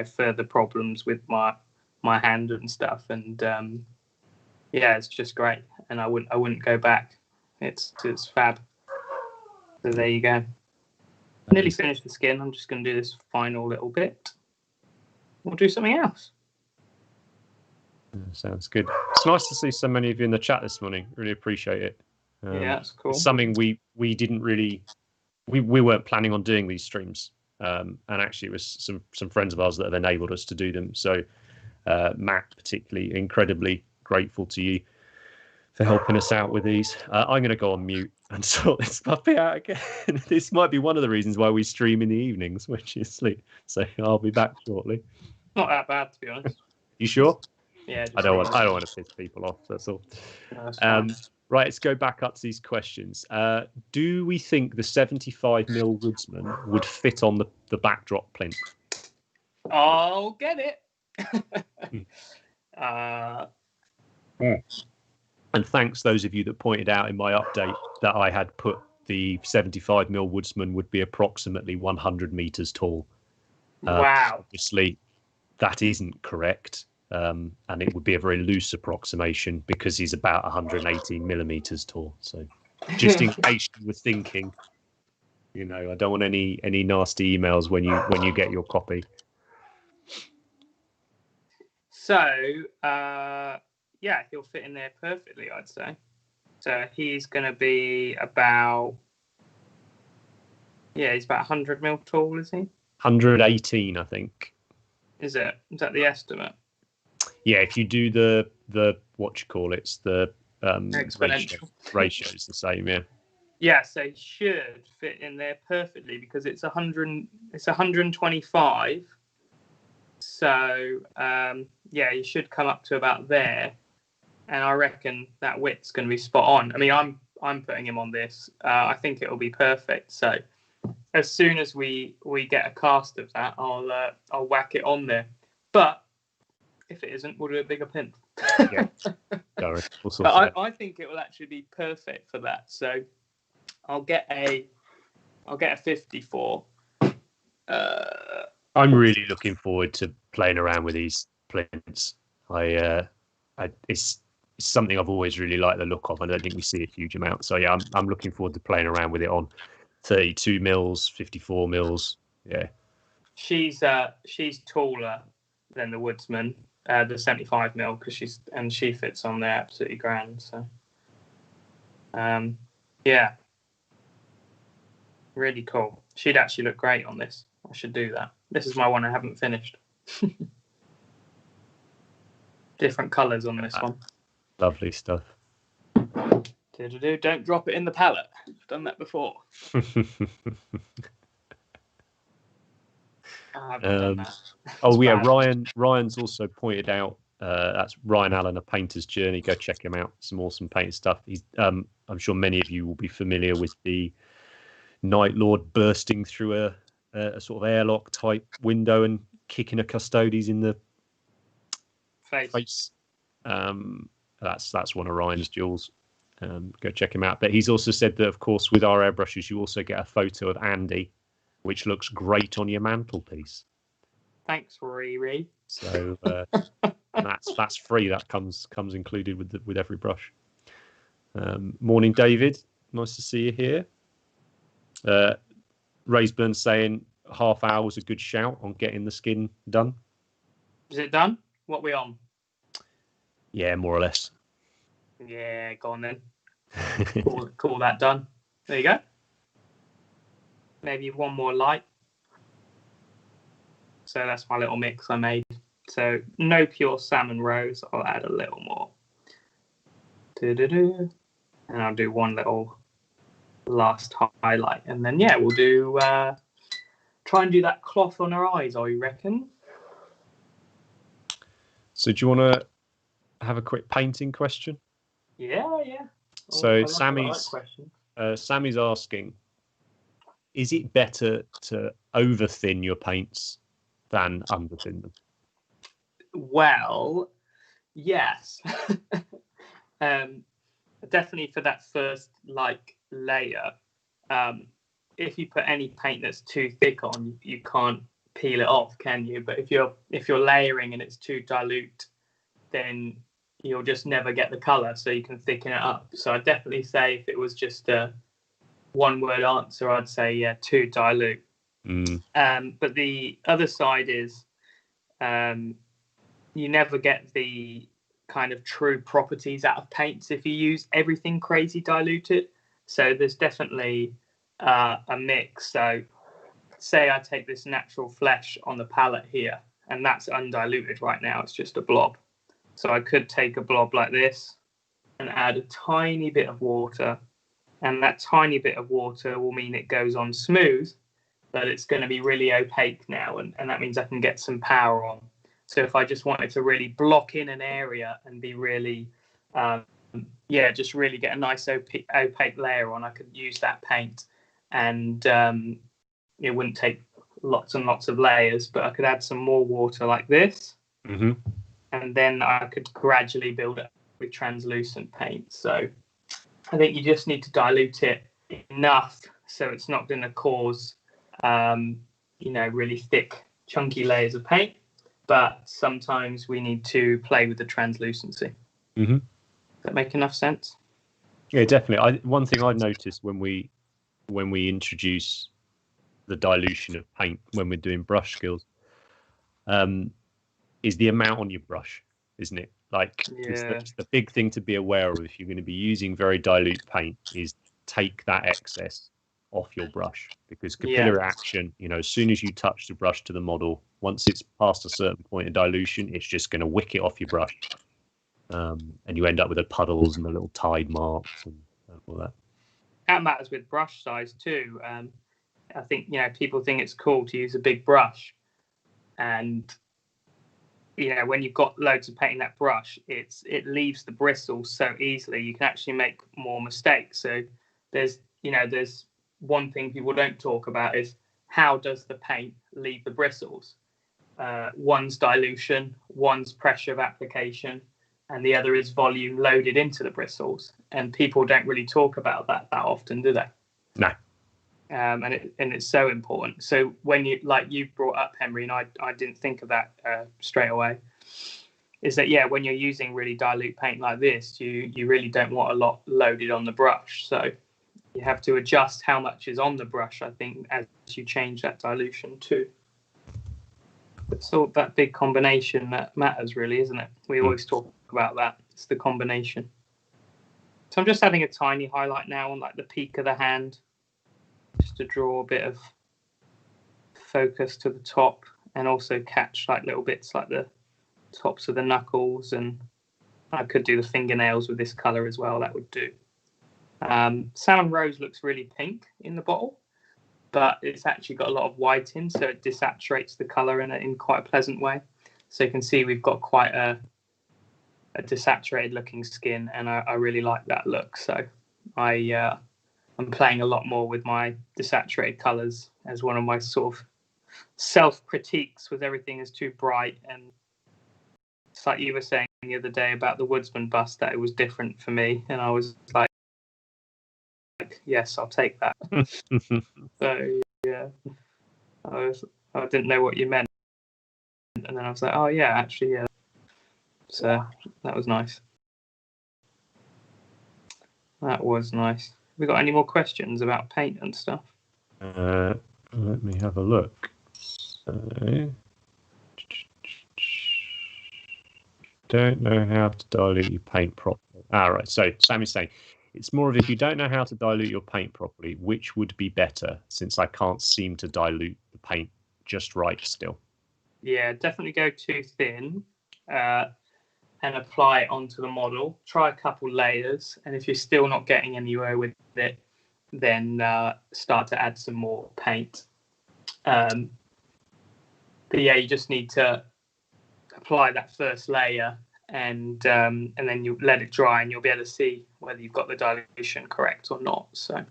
further problems with my hand and stuff, and yeah, it's just great, and I wouldn't go back. It's fab. So there you go. Nearly finished the skin. I'm just going to do this final little bit. We'll do something else. Sounds good. It's nice to see so many of you in the chat this morning. Really appreciate it. Yeah, that's cool. Something we didn't really. We weren't planning on doing these streams, and actually it was some friends of ours that have enabled us to do them. So Matt, particularly, incredibly grateful to you for helping us out with these. I'm going to go on mute and sort this puppy out again. This might be one of the reasons why we stream in the evenings when she's asleep. So I'll be back shortly. Not that bad, to be honest. You sure? Yeah. I don't want to piss people off. That's all. No, that's fine. Right, let's go back up to these questions. Do we think the 75mm Woodsman would fit on the backdrop plinth? I'll get it. And thanks those of you that pointed out in my update that I had put the 75mm Woodsman would be approximately 100 meters tall. Wow. Obviously, that isn't correct. And it would be a very loose approximation because he's about 118 millimeters tall. So just in case you were thinking, I don't want any nasty emails when you get your copy. So yeah, he'll fit in there perfectly, I'd say. So he's going to be about, he's about 100 mil tall, is he? 118, I think. Is it? Is that the estimate? Yeah, if you do the what you call it's the Exponential. ratio is the same. Yeah. Yeah, so he should fit in there perfectly because it's 125. So you should come up to about there, and I reckon that width's going to be spot on. I mean, I'm putting him on this. I think it will be perfect. So as soon as we get a cast of that, I'll whack it on there. But if it isn't, we'll do a bigger pin. Yeah. Sorry. But I think it will actually be perfect for that. So I'll get a 54. I'm really looking forward to playing around with these plinths. It's something I've always really liked the look of. I don't think we see a huge amount. So yeah, I'm looking forward to playing around with it on 32 mils, 54 mils. Yeah. She's taller than the Woodsman, the 75 mil, because she fits on there absolutely grand. So yeah, really cool. She'd actually look great on this. I should do that. This is my one I haven't finished. Different colours on this one. Lovely stuff. Don't drop it in the palette. I've done that before. Done that. Ryan's also pointed out that's Ryan Allen, A Painter's Journey. Go check him out. Some awesome painting stuff. He's I'm sure many of you will be familiar with the Night Lord bursting through a sort of airlock type window and kicking a Custodes in the face. That's one of Ryan's jewels. Go check him out. But he's also said that, of course, with our airbrushes, you also get a photo of Andy, which looks great on your mantelpiece. Thanks, Riri. So that's free. That comes included with every brush. Morning, David. Nice to see you here. Raysburn saying half hour was a good shout on getting the skin done. Is it done? What are we on? Yeah, more or less. Yeah, go on then. Call that done. There you go. Maybe one more light. So that's my little mix I made. So no pure salmon rose. I'll add a little more. And I'll do one little last highlight, and then we'll do try and do that cloth on her eyes, I reckon. So do you want to have a quick painting question? Yeah. So Sammy's asking, is it better to over thin your paints than under thin them? Well, yes. Definitely for that first layer. If you put any paint that's too thick on, you can't peel it off, can you? But if you're layering and it's too dilute, then you'll just never get the color, so you can thicken it up. So I'd definitely say, if it was just a one-word answer, I'd say too dilute. But the other side is you never get the kind of true properties out of paints if you use everything crazy diluted. So there's definitely a mix. So say I take this natural flesh on the palette here, and that's undiluted right now, it's just a blob. So I could take a blob like this and add a tiny bit of water, and that tiny bit of water will mean it goes on smooth, but it's going to be really opaque now, and that means I can get some power on. So if I just wanted to really block in an area and be really, just really get a nice opaque layer on, I could use that paint, and it wouldn't take lots and lots of layers, but I could add some more water like this. Mm-hmm. And then I could gradually build it with translucent paint. So I think you just need to dilute it enough so it's not going to cause, really thick, chunky layers of paint. But sometimes we need to play with the translucency. Mm-hmm. Does that make enough sense? Yeah, definitely. One thing I've noticed when we introduce the dilution of paint when we're doing brush skills, is the amount on your brush, isn't it? Like, it's the big thing to be aware of if you're going to be using very dilute paint is take that excess off your brush, because capillary action, you know, as soon as you touch the brush to the model, once it's past a certain point of dilution, it's just going to wick it off your brush. And you end up with the puddles and the little tide marks and all that. That matters with brush size too. I think, you know, people think it's cool to use a big brush, and you know, when you've got loads of paint in that brush, it leaves the bristles so easily. You can actually make more mistakes. So there's one thing people don't talk about is how does the paint leave the bristles? One's dilution, one's pressure of application, and the other is volume loaded into the bristles. And people don't really talk about that often, do they? No. And it's so important. So when you, like you brought up, Henry, and I didn't think of that straight away, is that, yeah, when you're using really dilute paint like this, you really don't want a lot loaded on the brush. So you have to adjust how much is on the brush, I think, as you change that dilution too. It's all that big combination that matters, really, isn't it? We always talk about that. It's the combination. So I'm just adding a tiny highlight now on like the peak of the hand, just to draw a bit of focus to the top, and also catch like little bits like the tops of the knuckles. And I could do the fingernails with this color as well. That would do. Salmon Rose looks really pink in the bottle, but it's actually got a lot of white in, so it desaturates the color in quite a pleasant way. So you can see we've got quite a desaturated looking skin, and I really like that look. So I'm playing a lot more with my desaturated colors as one of my sort of self-critiques, with everything is too bright. And it's like you were saying the other day about the Woodsman bust, that it was different for me, and I was like, yes, I'll take that. So yeah, I didn't know what you meant, and then I was like, oh yeah, actually, yeah. So that was nice. That was nice. We got any more questions about paint and stuff? Let me have a look. Don't know how to dilute your paint properly. Right. So Sam is saying it's more of, if you don't know how to dilute your paint properly, which would be better, since I can't seem to dilute the paint just right still. Yeah, definitely go too thin. And apply it onto the model. Try a couple layers, and if you're still not getting anywhere with it, then start to add some more paint. But yeah, you just need to apply that first layer, and then you let it dry, and you'll be able to see whether you've got the dilution correct or not. So,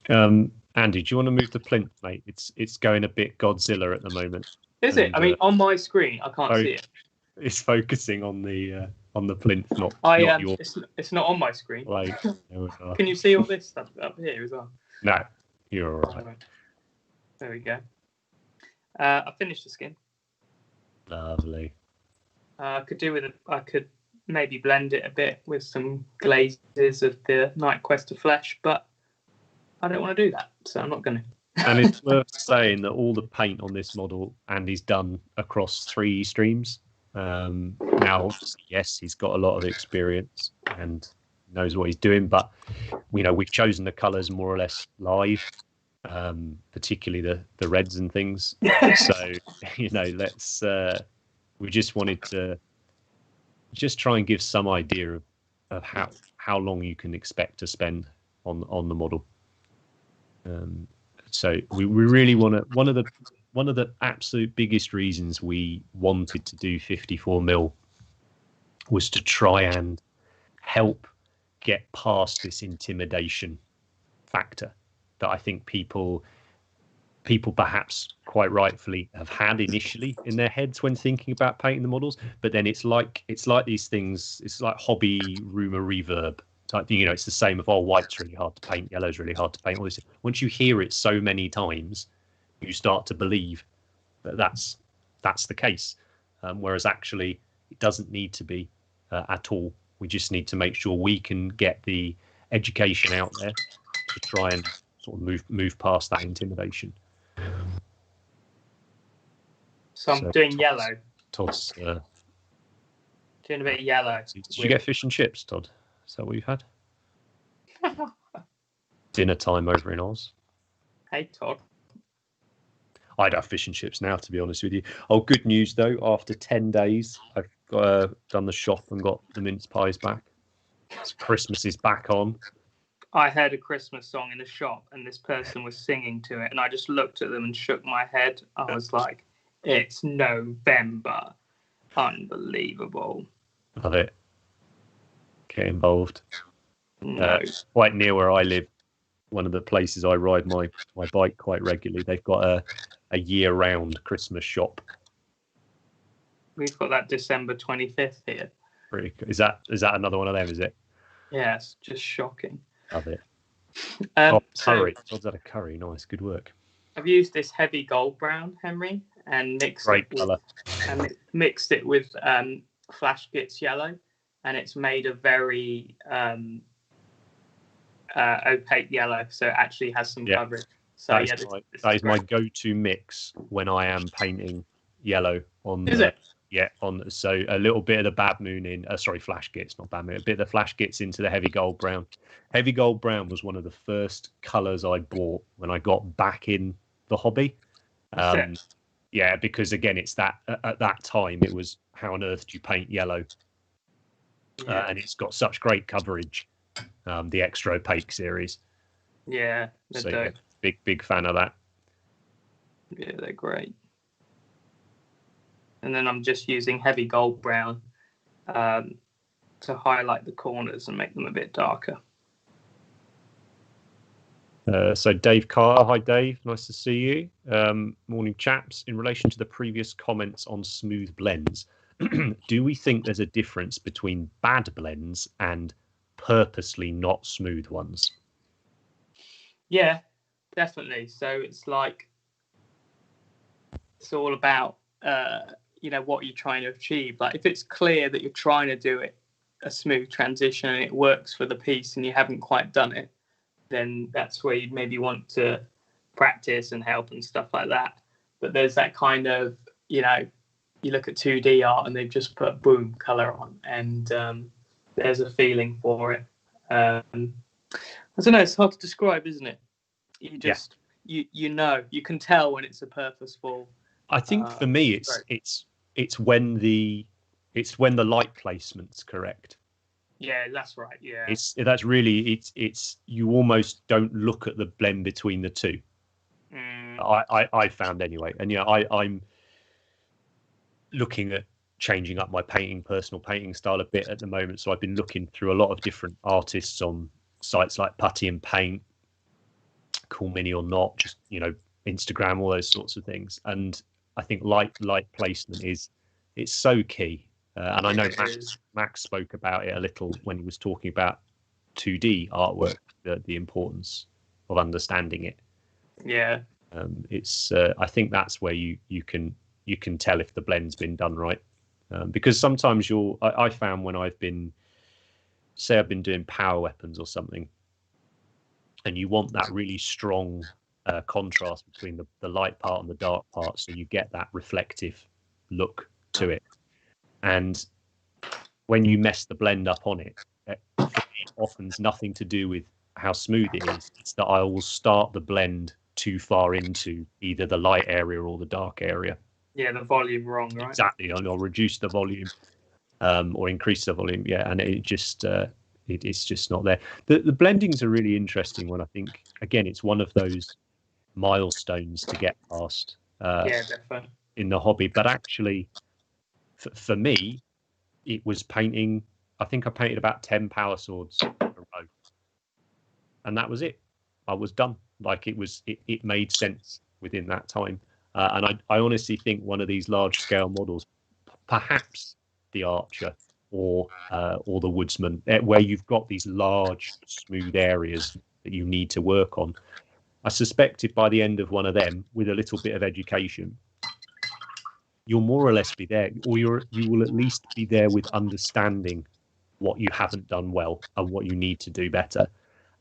Andy, do you want to move the plinth, mate? It's going a bit Godzilla at the moment. Is it? I mean, on my screen, I can't see it. It's focusing on the plinth, not your. It's not on my screen. Like, can you see all this stuff up here as well? No, you're all right. There we go. I finished the skin. Lovely. I could maybe blend it a bit with some glazes of the Night Quest of Flesh, but I don't want to do that, so I'm not going to. And it's worth saying that all the paint on this model Andy's done across 3 streams. Now, yes, he's got a lot of experience and knows what he's doing, but we've chosen the colours more or less live, particularly the reds and things. So let's we just wanted to just try and give some idea of how long you can expect to spend on the model. So we really want to, one of the absolute biggest reasons we wanted to do 54mm was to try and help get past this intimidation factor that I think people perhaps quite rightfully have had initially in their heads when thinking about painting the models. But then it's like these things, it's like hobby rumor reverb type thing. It's the same of, white's really hard to paint, yellow's really hard to paint, all this. Once you hear it so many times, you start to believe that that's the case, whereas actually it doesn't need to be at all. We just need to make sure we can get the education out there to try and sort of move past that intimidation. So I'm doing yellow. Todd's Doing a bit of yellow. Did you get fish and chips, Todd? Is that what you've had? Dinner time over in Oz. Hey, Todd. I'd have fish and chips now, to be honest with you. Oh, good news, though. After 10 days, I've done the shop and got the mince pies back. So Christmas is back on. I heard a Christmas song in the shop and this person was singing to it. And I just looked at them and shook my head. I was like, it's November. Unbelievable. Love it. Get involved. No. Quite near where I live, one of the places I ride my bike quite regularly, they've got a year-round Christmas shop. We've got that December 25th here. Pretty cool. Is that another one of them, is it? Yeah, it's just shocking. Love it. Curry. So, Todd's had a curry. Nice, good work. I've used this heavy gold brown, Henry, and mixed it with Flash Gits yellow, and it's made a very opaque yellow, so it actually has some coverage. So that is my go-to mix when I am painting yellow on. Is it? Yeah, so a little bit of the Bad Moon in, Flash Gits, not Bad Moon, a bit of the Flash Gits into the heavy gold brown. Heavy gold brown was one of the first colours I bought when I got back in the hobby. Yeah, because again, it's that at that time it was how on earth do you paint yellow, and it's got such great coverage. The extra opaque series. Yeah, big fan of that. Yeah, they're great. And then I'm just using heavy gold brown to highlight the corners and make them a bit darker. So Dave Carr, hi Dave, nice to see you. Morning chaps. In relation to the previous comments on smooth blends, do we think there's a difference between bad blends and purposely not smooth ones? Yeah, definitely. So it's like, it's all about what you're trying to achieve. Like if it's clear that you're trying to do a smooth transition and it works for the piece and you haven't quite done it, then that's where you'd maybe want to practice and help and stuff like that. But there's that kind of, you look at 2D art and they've just put boom color on, and there's a feeling for it. I don't know, it's hard to describe, isn't it? You just you can tell when it's a purposeful. I think for me it's when the light placement's correct. Yeah, that's right. Yeah, it's you almost don't look at the blend between the two. I found anyway, and I'm looking at changing up my personal painting style a bit at the moment. So I've been looking through a lot of different artists on sites like Putty and Paint, Cool Mini or Not, just Instagram, all those sorts of things. And I think light placement it's so key. And I know Max spoke about it a little when he was talking about 2D artwork, the importance of understanding it. Yeah. It's I think that's where you can tell if the blend's been done right, because sometimes I found when I've been doing power weapons or something, and you want that really strong contrast between the light part and the dark part, so you get that reflective look to it. And when you mess the blend up on it, for me, often it's nothing to do with how smooth it is. It's that I will start the blend too far into either the light area or the dark area. Yeah, the volume wrong, right? Exactly. I'll reduce the volume or increase the volume. Yeah, and it just it's just not there. The blendings are really interesting one. I think again, it's one of those milestones to get past. Yeah, definitely. In the hobby, but actually, for me, it was painting. I think I painted about 10 power swords in a row, and that was it. I was done. Like it made sense within that time. And I honestly think one of these large scale models, perhaps the Archer or the Woodsman, where you've got these large smooth areas that you need to work on. I suspected by the end of one of them, with a little bit of education, you'll more or less be there, or you will at least be there with understanding what you haven't done well and what you need to do better.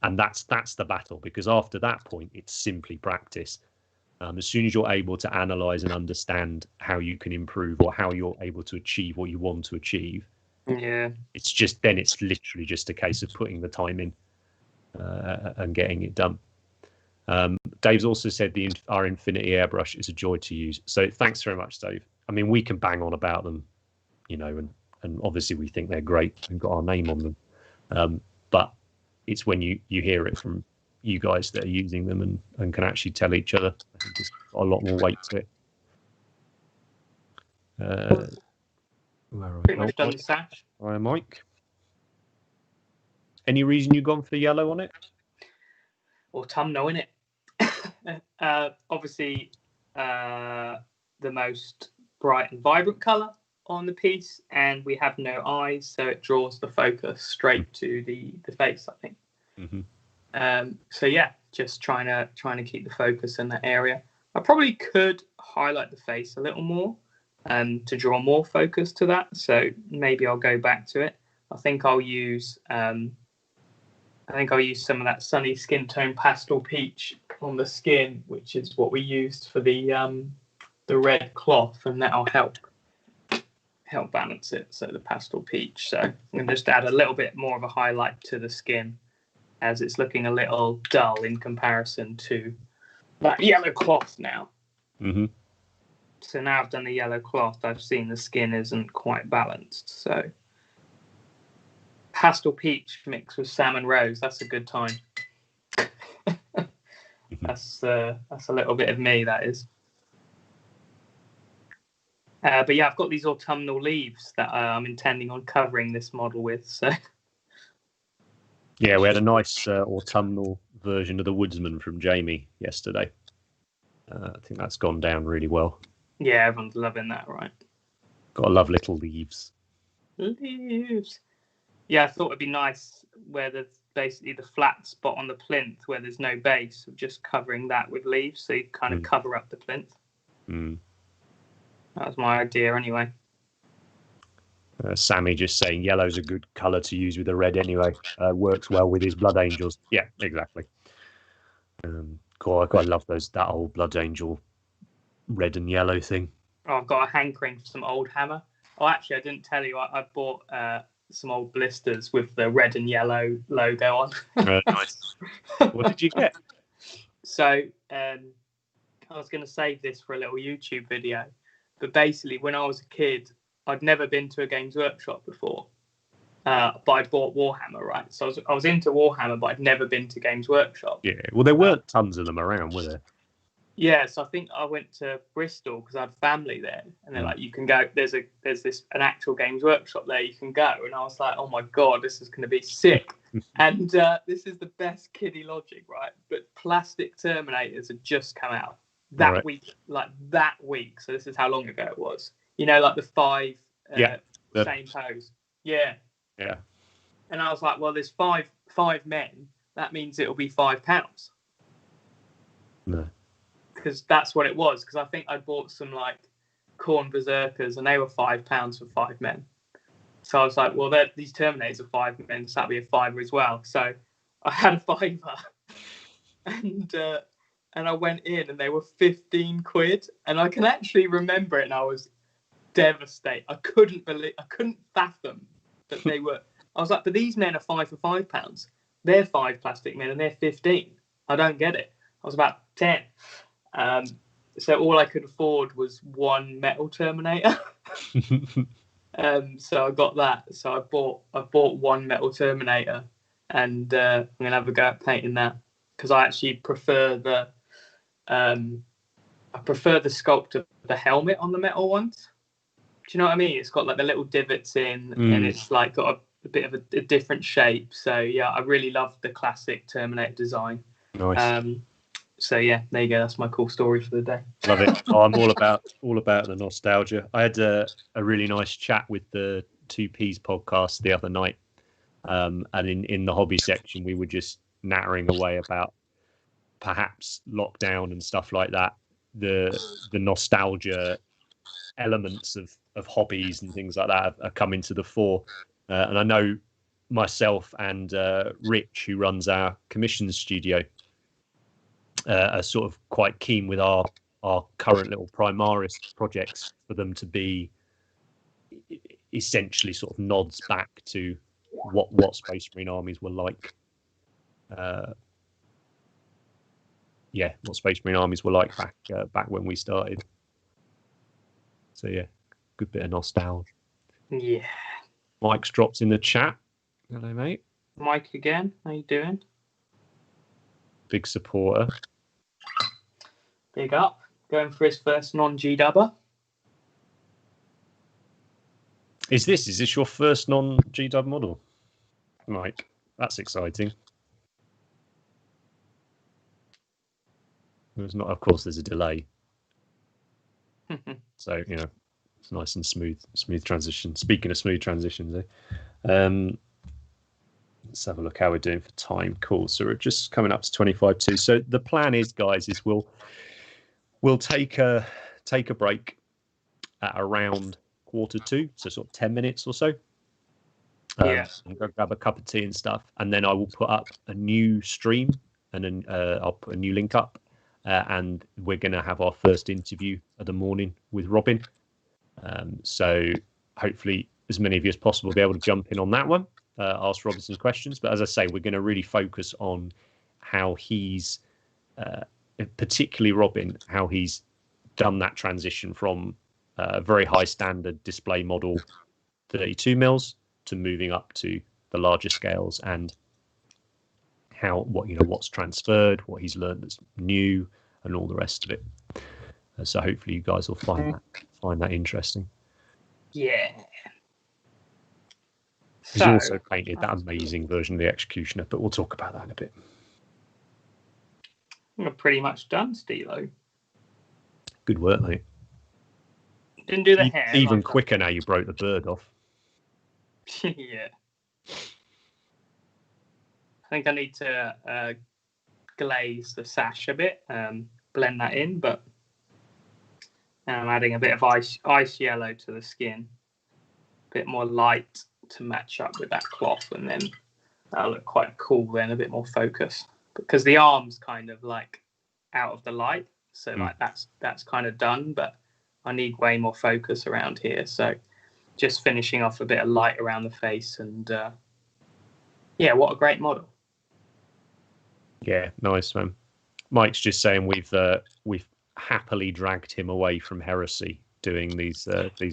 And that's the battle, because after that point, it's simply practice. As soon as you're able to analyze and understand how you can improve or how you're able to achieve what you want to achieve, Yeah. It's just then it's literally just a case of putting the time in and getting it done. Dave's also said our Infinity airbrush is a joy to use. So thanks very much, Dave. I mean, we can bang on about them, you know, and obviously we think they're great and got our name on them. But it's when you hear it from you guys that are using them and can actually tell each other. I think it's got a lot more weight to it. Pretty much done the sash. All right, Mike. Any reason you've gone for the yellow on it? Autumnal, innit? Obviously, the most bright and vibrant colour on the piece, and we have no eyes, so it draws the focus straight to the face, I think. Mm-hmm. So yeah, just trying to keep the focus in that area. I probably could highlight the face a little more to draw more focus to that. So maybe I'll go back to it. I think I'll use some of that sunny skin tone pastel peach on the skin, which is what we used for the red cloth, and that'll help balance it. So the pastel peach. So I'm going to just add a little bit more of a highlight to the skin, as it's looking a little dull in comparison to that yellow cloth now. Mm-hmm. So now I've done the yellow cloth, I've seen the skin isn't quite balanced. So pastel peach mixed with salmon rose, that's a good time. That's a little bit of me, that is. But yeah, I've got these autumnal leaves that I'm intending on covering this model with. So yeah, we had a nice autumnal version of the Woodsman from Jamie yesterday. I think that's gone down really well. Yeah, everyone's loving that, right? Got to love little leaves. Leaves. Yeah, I thought it'd be nice where there's basically the flat spot on the plinth where there's no base, of just covering that with leaves, so you kind of cover up the plinth. Mm. That was my idea anyway. Sammy just saying yellow's a good colour to use with the red anyway. Works well with his Blood Angels. Yeah, exactly. I love that old Blood Angel red and yellow thing. Oh, I've got a hankering for some old hammer. Oh, actually, I didn't tell you. I bought some old blisters with the red and yellow logo on. Nice. What did you get? So I was going to save this for a little YouTube video. But basically, when I was a kid, I'd never been to a Games Workshop before. But I bought Warhammer, right? So I was into Warhammer, but I'd never been to Games Workshop. Yeah, well, there weren't tons of them around, were there? Yeah, so I think I went to Bristol because I had family there, and they're like, "You can go. There's an actual Games Workshop there. You can go." And I was like, "Oh my god, this is going to be sick!" And this is the best kiddie logic, right? But plastic Terminators had just come out that week. So this is how long ago it was. You know, like the five same pose. Yeah. Yeah. And I was like, well, there's five men. That means it'll be £5. No. Because that's what it was. Because I think I bought some like Khorne Berserkers and they were £5 for 5 men. So I was like, well, these Terminators are 5 men, so that'd be a £5 as well. So I had a £5 and I went in and they were 15 quid. And I can actually remember it and I was devastated. I couldn't fathom that they were. I was like, but these men are 5 for £5. They're 5 plastic men and they're 15. I don't get it. I was about 10. So all I could afford was one metal Terminator. So I got that. So I bought one metal Terminator, and I'm gonna have a go at painting that because I actually prefer the sculpt of the helmet on the metal ones. Do you know what I mean? It's got like the little divots in, and it's like got a bit of a different shape. So yeah, I really love the classic Terminator design. Nice. So yeah, there you go. That's my cool story for the day. Love it. I'm all about the nostalgia. I had a really nice chat with the 2Ps podcast the other night, and in the hobby section, we were just nattering away about perhaps lockdown and stuff like that. The nostalgia elements of hobbies and things like that are coming to the fore, and I know myself and Rich, who runs our commissions studio, are sort of quite keen with our current little Primaris projects for them to be essentially sort of nods back to what Space Marine armies were like. What Space Marine armies were like back when we started. So yeah, good bit of nostalgia. Yeah. Mike's dropped in the chat. Hello, mate. Mike again. How you doing? Big supporter. Big up. Going for his first non-G-dubber. Is this your first non-G-dub model, Mike? That's exciting. There's not, of course, there's a delay. So, it's nice and smooth transition. Speaking of smooth transitions, let's have a look how we're doing for time. Cool. So we're just coming up to 25:2. So the plan is, guys, is we'll take a break at around 1:45, so sort of 10 minutes or so. And go grab a cup of tea and stuff, and then I will put up a new stream, and then I'll put a new link up, and we're going to have our first interview of the morning with Robin. So hopefully as many of you as possible will be able to jump in on that one, ask Robin some questions. But as I say, we're going to really focus on how he's, particularly Robin, how he's done that transition from a very high standard display model 32 mils to moving up to the larger scales, and what's transferred, what he's learned that's new, and all the rest of it. So hopefully you guys will find that interesting. Yeah. He's also painted that amazing version of the Executioner, but we'll talk about that in a bit. We're pretty much done, Stilo. Good work, mate. Didn't do the hair. Even quicker now you broke the bird off. Yeah. I think I need to glaze the sash a bit, blend that in, but I'm adding a bit of ice yellow to the skin, a bit more light to match up with that cloth, and then that'll look quite cool then, a bit more focus, because the arm's kind of like out of the light, so like that's kind of done, but I need way more focus around here, so just finishing off a bit of light around the face, and what a great model. Yeah, nice, man. Mike's just saying we've happily dragged him away from heresy doing these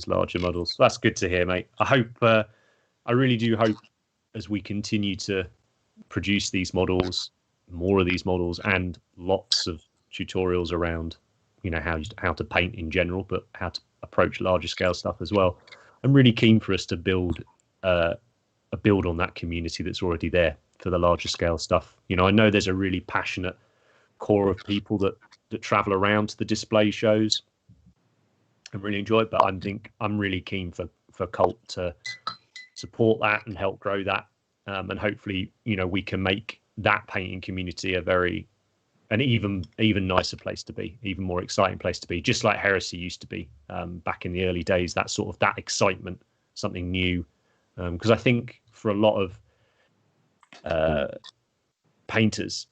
larger models. That's good to hear, mate. I really do hope, as we continue to produce these models, more of these models, and lots of tutorials around, how to paint in general, but how to approach larger scale stuff as well. I'm really keen for us to build on that community that's already there for the larger scale stuff. I know there's a really passionate core of people that travel around to the display shows and really enjoy it, but I'm really keen for Cult to support that and help grow that, and hopefully we can make that painting community an even nicer place to be, even more exciting place to be, just like Heresy used to be back in the early days. That excitement, something new, because I think for a lot of painters,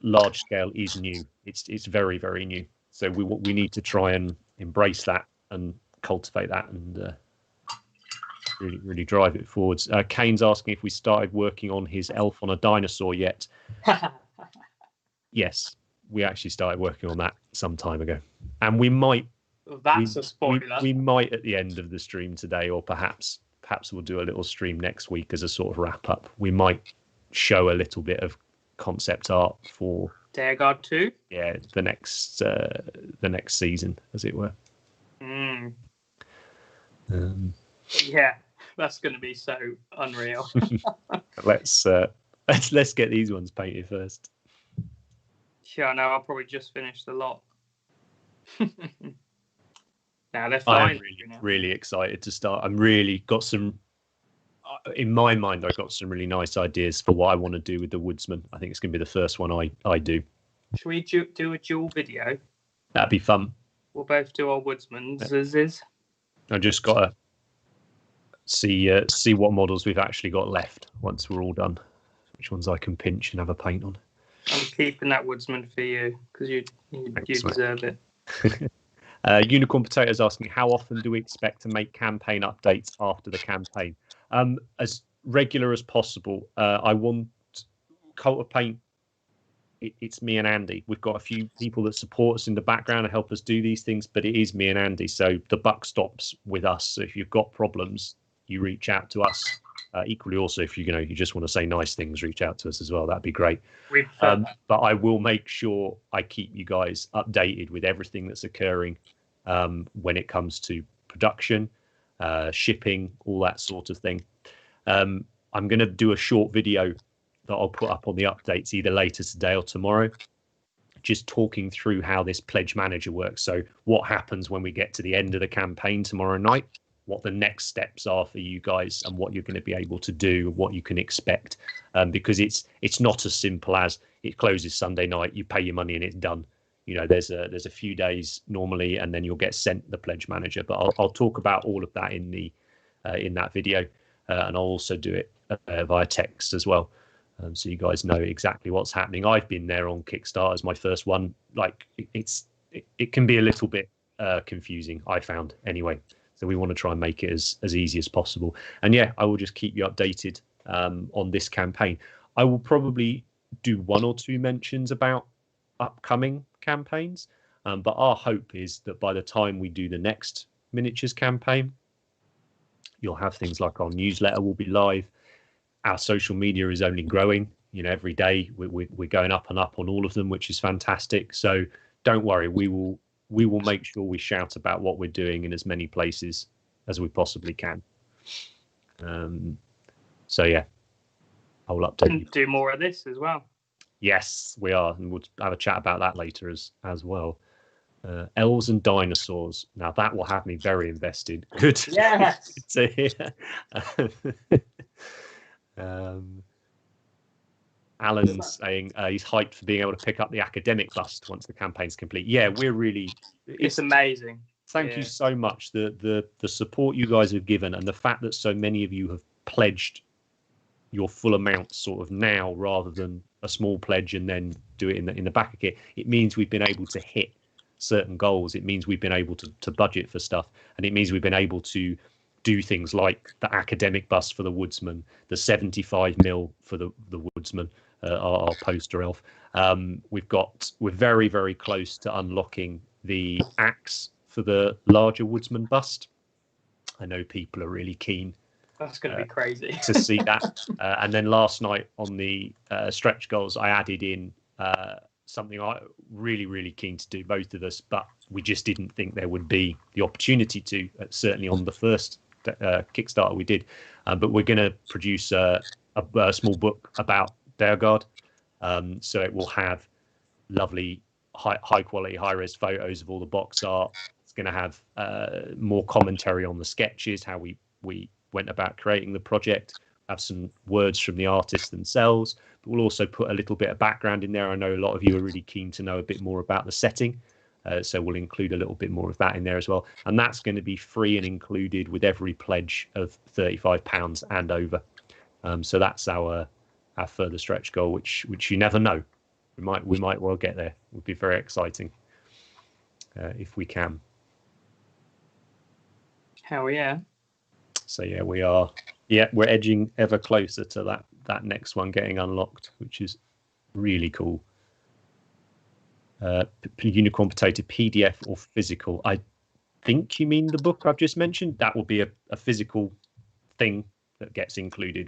large scale is new. It's very, very new. So we need to try and embrace that and cultivate that and really, really drive it forwards. Kane's asking if we started working on his elf on a dinosaur yet. Yes, we actually started working on that some time ago, and we might. That's a spoiler. We might at the end of the stream today, or perhaps we'll do a little stream next week as a sort of wrap up. We might show a little bit of concept art for Deorgard 2. Yeah, the next season, as it were. Yeah, that's going to be so unreal. Let's get these ones painted first. Yeah, no, I'll probably just finish the lot. Now they're fine. I'm really excited to start. I'm really got some. In my mind, I've got some really nice ideas for what I want to do with the Woodsman. I think it's going to be the first one I do. Should we do a dual video? That'd be fun. We'll both do our Woodsmans. I just got to see what models we've actually got left once we're all done. Which ones I can pinch and have a paint on. I'm keeping that Woodsman for you because you deserve it. Unicorn Potatoes asking, how often do we expect to make campaign updates after the campaign? As regular as possible. I want Cult of Paint. It's me and Andy. We've got a few people that support us in the background and help us do these things, but it is me and Andy. So the buck stops with us. So if you've got problems, you reach out to us. Equally, also, if you just want to say nice things, reach out to us as well. That'd be great. But I will make sure I keep you guys updated with everything that's occurring when it comes to production, shipping, all that sort of thing. I'm going to do a short video that I'll put up on the updates either later today or tomorrow, just talking through how this pledge manager works. So what happens when we get to the end of the campaign tomorrow night, what the next steps are for you guys, and what you're going to be able to do, what you can expect, because it's not as simple as it closes Sunday night, you pay your money and it's done. There's a few days normally, and then you'll get sent the pledge manager. But I'll talk about all of that in that video, and I'll also do it via text as well, so you guys know exactly what's happening. I've been there on Kickstarter as my first one. Like it can be a little bit confusing, I found anyway. So we want to try and make it as easy as possible. And yeah, I will just keep you updated on this campaign. I will probably do 1 or 2 mentions about upcoming campaigns, but our hope is that by the time we do the next miniatures campaign, you'll have things like our newsletter will be live. Our social media is only growing. Every day we're going up and up on all of them, which is fantastic. So don't worry, we will make sure we shout about what we're doing in as many places as we possibly can. So yeah, I will update you. Do more of this as well. Yes, we are, and we'll have a chat about that later as well. Elves and dinosaurs. Now that will have me very invested. Good. Yes. To hear. Alan's saying he's hyped for being able to pick up the academic bust once the campaign's complete. Yeah, we're really. It's amazing. Thank you so much. The support you guys have given, and the fact that so many of you have pledged your full amount sort of now rather than a small pledge and then do it in the back of it. It means we've been able to hit certain goals. It means we've been able to budget for stuff, and it means we've been able to do things like the academic bust for the woodsman, the 75 mil for the woodsman, our poster elf. We're very, very close to unlocking the axe for the larger woodsman bust. I know people are really keen. That's going to be crazy to see that. And then last night on the stretch goals, I added in something I really, really keen to do, both of us, but we just didn't think there would be the opportunity to, certainly on the first Kickstarter we did. But we're going to produce a small book about Deorgard. So it will have lovely, high quality, high res photos of all the box art. It's going to have more commentary on the sketches, how we went about creating the project, have some words from the artists themselves, but we'll also put a little bit of background in there. I know a lot of you are really keen to know a bit more about the setting, so we'll include a little bit more of that in there as well, and that's going to be free and included with every pledge of £35 and over. So that's our further stretch goal, which you never know, we might well get there. It would be very exciting if we can. Hell yeah. So yeah, we're edging ever closer to that next one getting unlocked, which is really cool. Unicorn Potato, PDF or physical? I think you mean the book I've just mentioned. That will be a physical thing that gets included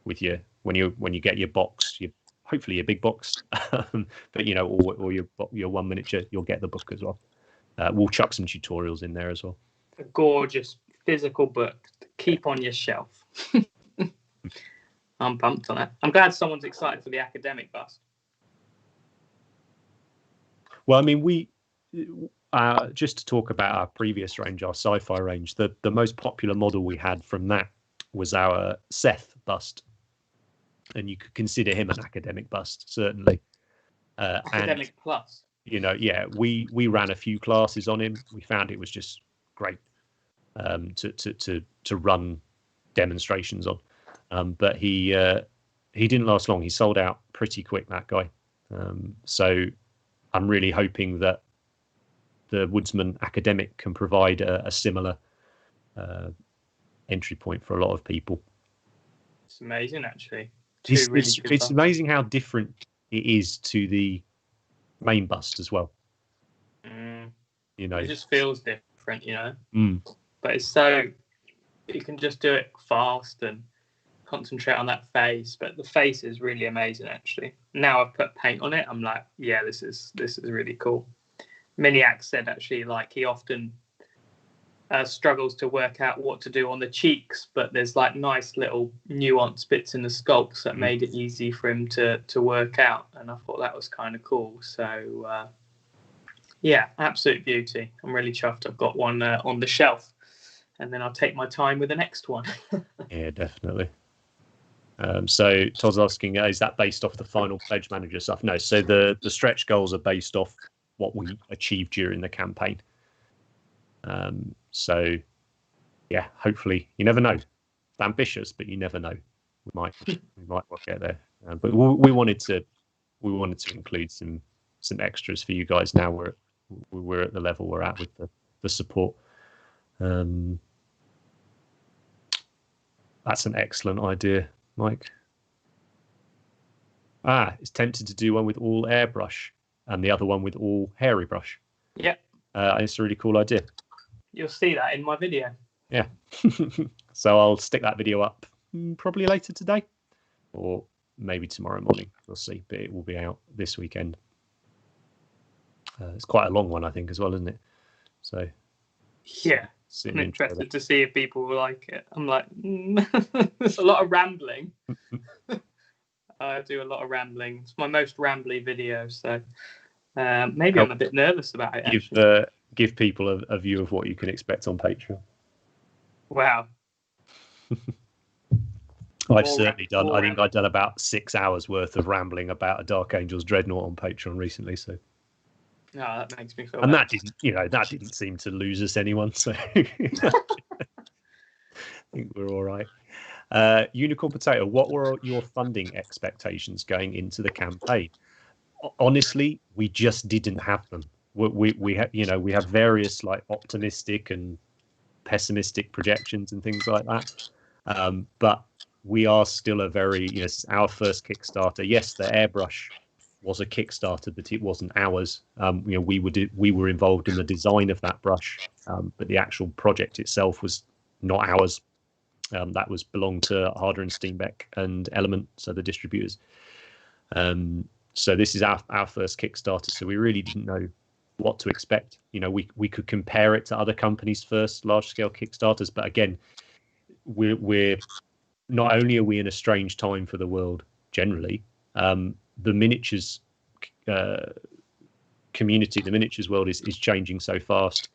with your when you get your box, hopefully your big box, but or your one miniature, you'll get the book as well. We'll chuck some tutorials in there as well. A gorgeous physical book to keep on your shelf. I'm pumped on it. I'm glad someone's excited for the academic bust. Well, I mean, we just to talk about our previous range, our sci-fi range, the most popular model we had from that was our Seth bust, and you could consider him an academic bust, certainly. Academic plus. We ran a few classes on him. We found it was just great to run demonstrations on, but he didn't last long. He sold out pretty quick, that guy. So I'm really hoping that the Woodsman Academic can provide a similar entry point for a lot of people. It's amazing, actually. It's amazing how different it is to the main bust as well. You know, it just feels different, you know. Mm. But it's so you can just do it fast and concentrate on that face. But the face is really amazing, actually. Now I've put paint on it, I'm like, yeah, this is really cool. Miniac said actually, like, he often struggles to work out what to do on the cheeks, but there's like nice little nuanced bits in the sculpts that made it easy for him to work out, and I thought that was kind of cool. So yeah, absolute beauty. I'm really chuffed I've got one on the shelf, and then I'll take my time with the next one. Yeah, definitely. So Todd's asking, is that based off the final pledge manager stuff? No, so the stretch goals are based off what we achieved during the campaign. So yeah, hopefully, you never know. It's ambitious, but you never know. We might well get there. But we wanted to include some extras for you guys. Now we're at the level we're at with the support. That's an excellent idea, Mike. It's tempted to do one with all airbrush and the other one with all hairy brush. Yeah. It's a really cool idea. You'll see that in my video. Yeah. So I'll stick that video up probably later today or maybe tomorrow morning. We'll see, but it will be out this weekend. It's quite a long one, I think, as well, isn't it? So yeah, I'm interested to see if people will like it. I'm like, there's a lot of rambling. I do a lot of rambling. It's my most rambly video, so maybe I'm a bit nervous about it. Give people a view of what you can expect on Patreon. Wow. I've certainly done. I think I've done about 6 hours worth of rambling about a Dark Angels Dreadnought on Patreon recently. So. No, that makes me feel. And bad. that didn't seem to lose us anyone. So I think we're all right. Unicorn Potato, what were your funding expectations going into the campaign? Honestly, we just didn't have them. We have various like optimistic and pessimistic projections and things like that. But we are still a very, it's our first Kickstarter. Yes, the Airbrush was a Kickstarter, but it wasn't ours. We were involved in the design of that brush, but the actual project itself was not ours. That belonged to Harder and Steenbeck and Element, so the distributors. So this is our first Kickstarter, so we really didn't know what to expect. We could compare it to other companies' first large-scale Kickstarters, but again, we're not only are we in a strange time for the world generally, the miniatures community, the miniatures world is changing so fast.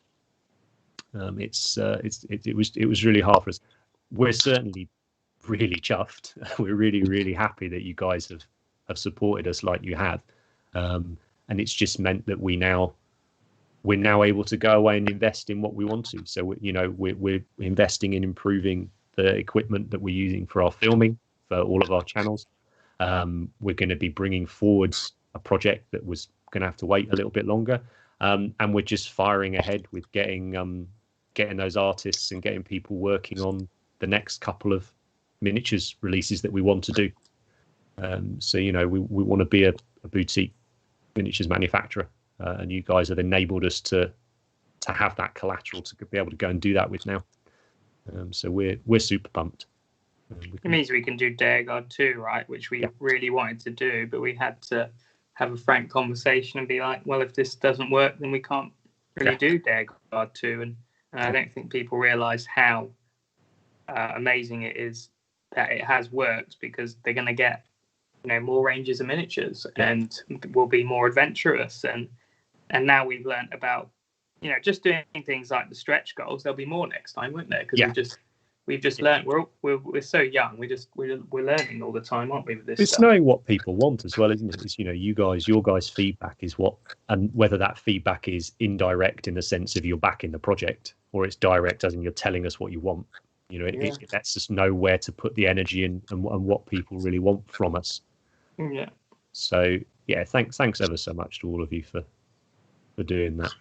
It was really hard for us. We're certainly really chuffed. We're really, really happy that you guys have supported us like you have, and it's just meant that we're now able to go away and invest in what we want to. So we're investing in improving the equipment that we're using for our filming for all of our channels. We're going to be bringing forwards a project that was going to have to wait a little bit longer, and we're just firing ahead with getting those artists and getting people working on the next couple of miniatures releases that we want to do. So we want to be a boutique miniatures manufacturer, and you guys have enabled us to have that collateral to be able to go and do that with now. So we're super pumped. It means we can do Deorgard too, right? Which we really wanted to do, but we had to have a frank conversation and be like, well, if this doesn't work, then we can't really do Deorgard 2. And I don't think people realise how amazing it is that it has worked, because they're going to get more ranges of miniatures and will be more adventurous. And now we've learnt about just doing things like the stretch goals. There'll be more next time, won't there? Because we've just learned. We're so young. We're learning all the time, aren't we? With this, it's stuff. Knowing what people want as well, isn't it? It's your guys' feedback is what, and whether that feedback is indirect in the sense of you're backing the project, or it's direct as in you're telling us what you want. It lets us know where to put the energy in and what people really want from us. Yeah. So thanks ever so much to all of you for doing that.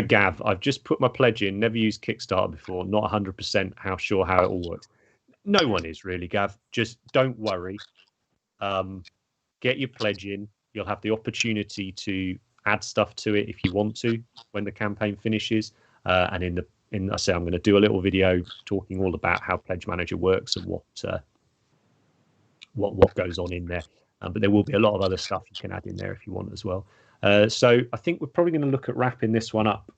Gav, I've just put my pledge in. Never used Kickstarter before. Not 100% how it all works. No one is really, Gav. Just don't worry. Get your pledge in. You'll have the opportunity to add stuff to it if you want to when the campaign finishes. And I say I'm going to do a little video talking all about how Pledge Manager works and what goes on in there. But there will be a lot of other stuff you can add in there if you want as well. So I think we're probably going to look at wrapping this one up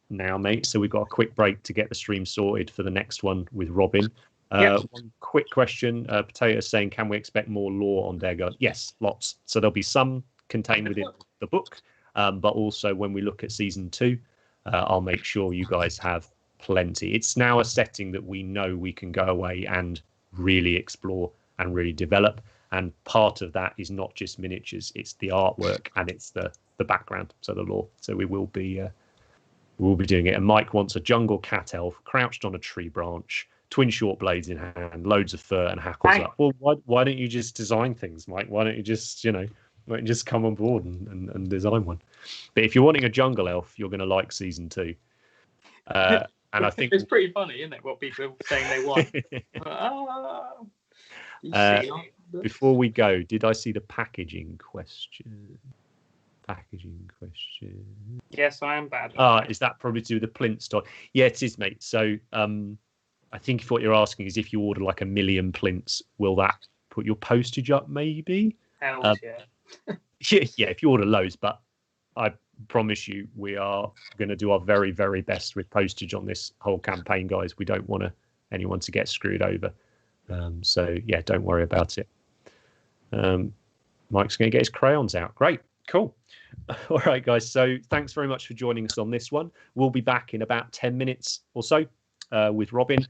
now, mate. So we've got a quick break to get the stream sorted for the next one with Robin. One quick question. Potato saying, can we expect more lore on Deorgard? Yes, lots. So there'll be some contained within the book, but also when we look at season 2, I'll make sure you guys have plenty. It's now a setting that we know we can go away and really explore and really develop. And part of that is not just miniatures; it's the artwork and it's the background, so the lore. So we will be doing it. And Mike wants a jungle cat elf crouched on a tree branch, twin short blades in hand, loads of fur and hackles up. Well, why don't you just design things, Mike? Why don't you just come on board and design one? But if you're wanting a jungle elf, you're going to like season 2. And I think it's pretty funny, isn't it? What people are saying they want. Before we go, did I see the packaging question? Yes, I am bad. Is that probably to do with the plinth stock? Yeah, it is, mate. So I think if what you're asking is if you order like 1 million plinths, will that put your postage up? Maybe. Yeah. Yeah, if you order loads, but I promise you we are going to do our very, very best with postage on this whole campaign, guys. We don't want anyone to get screwed over. So yeah, don't worry about it. Mike's going to get his crayons out. Great, cool. All right, guys. So thanks very much for joining us on this one. We'll be back in about 10 minutes or so with Robin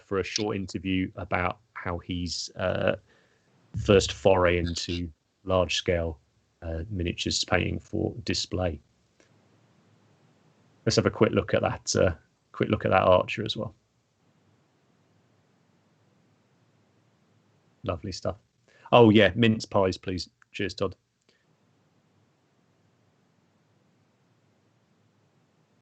for a short interview about how he's first foray into large-scale miniatures painting for display. Let's have a quick look at that. Archer as well. Lovely stuff. Oh yeah, mince pies, please. Cheers, Todd.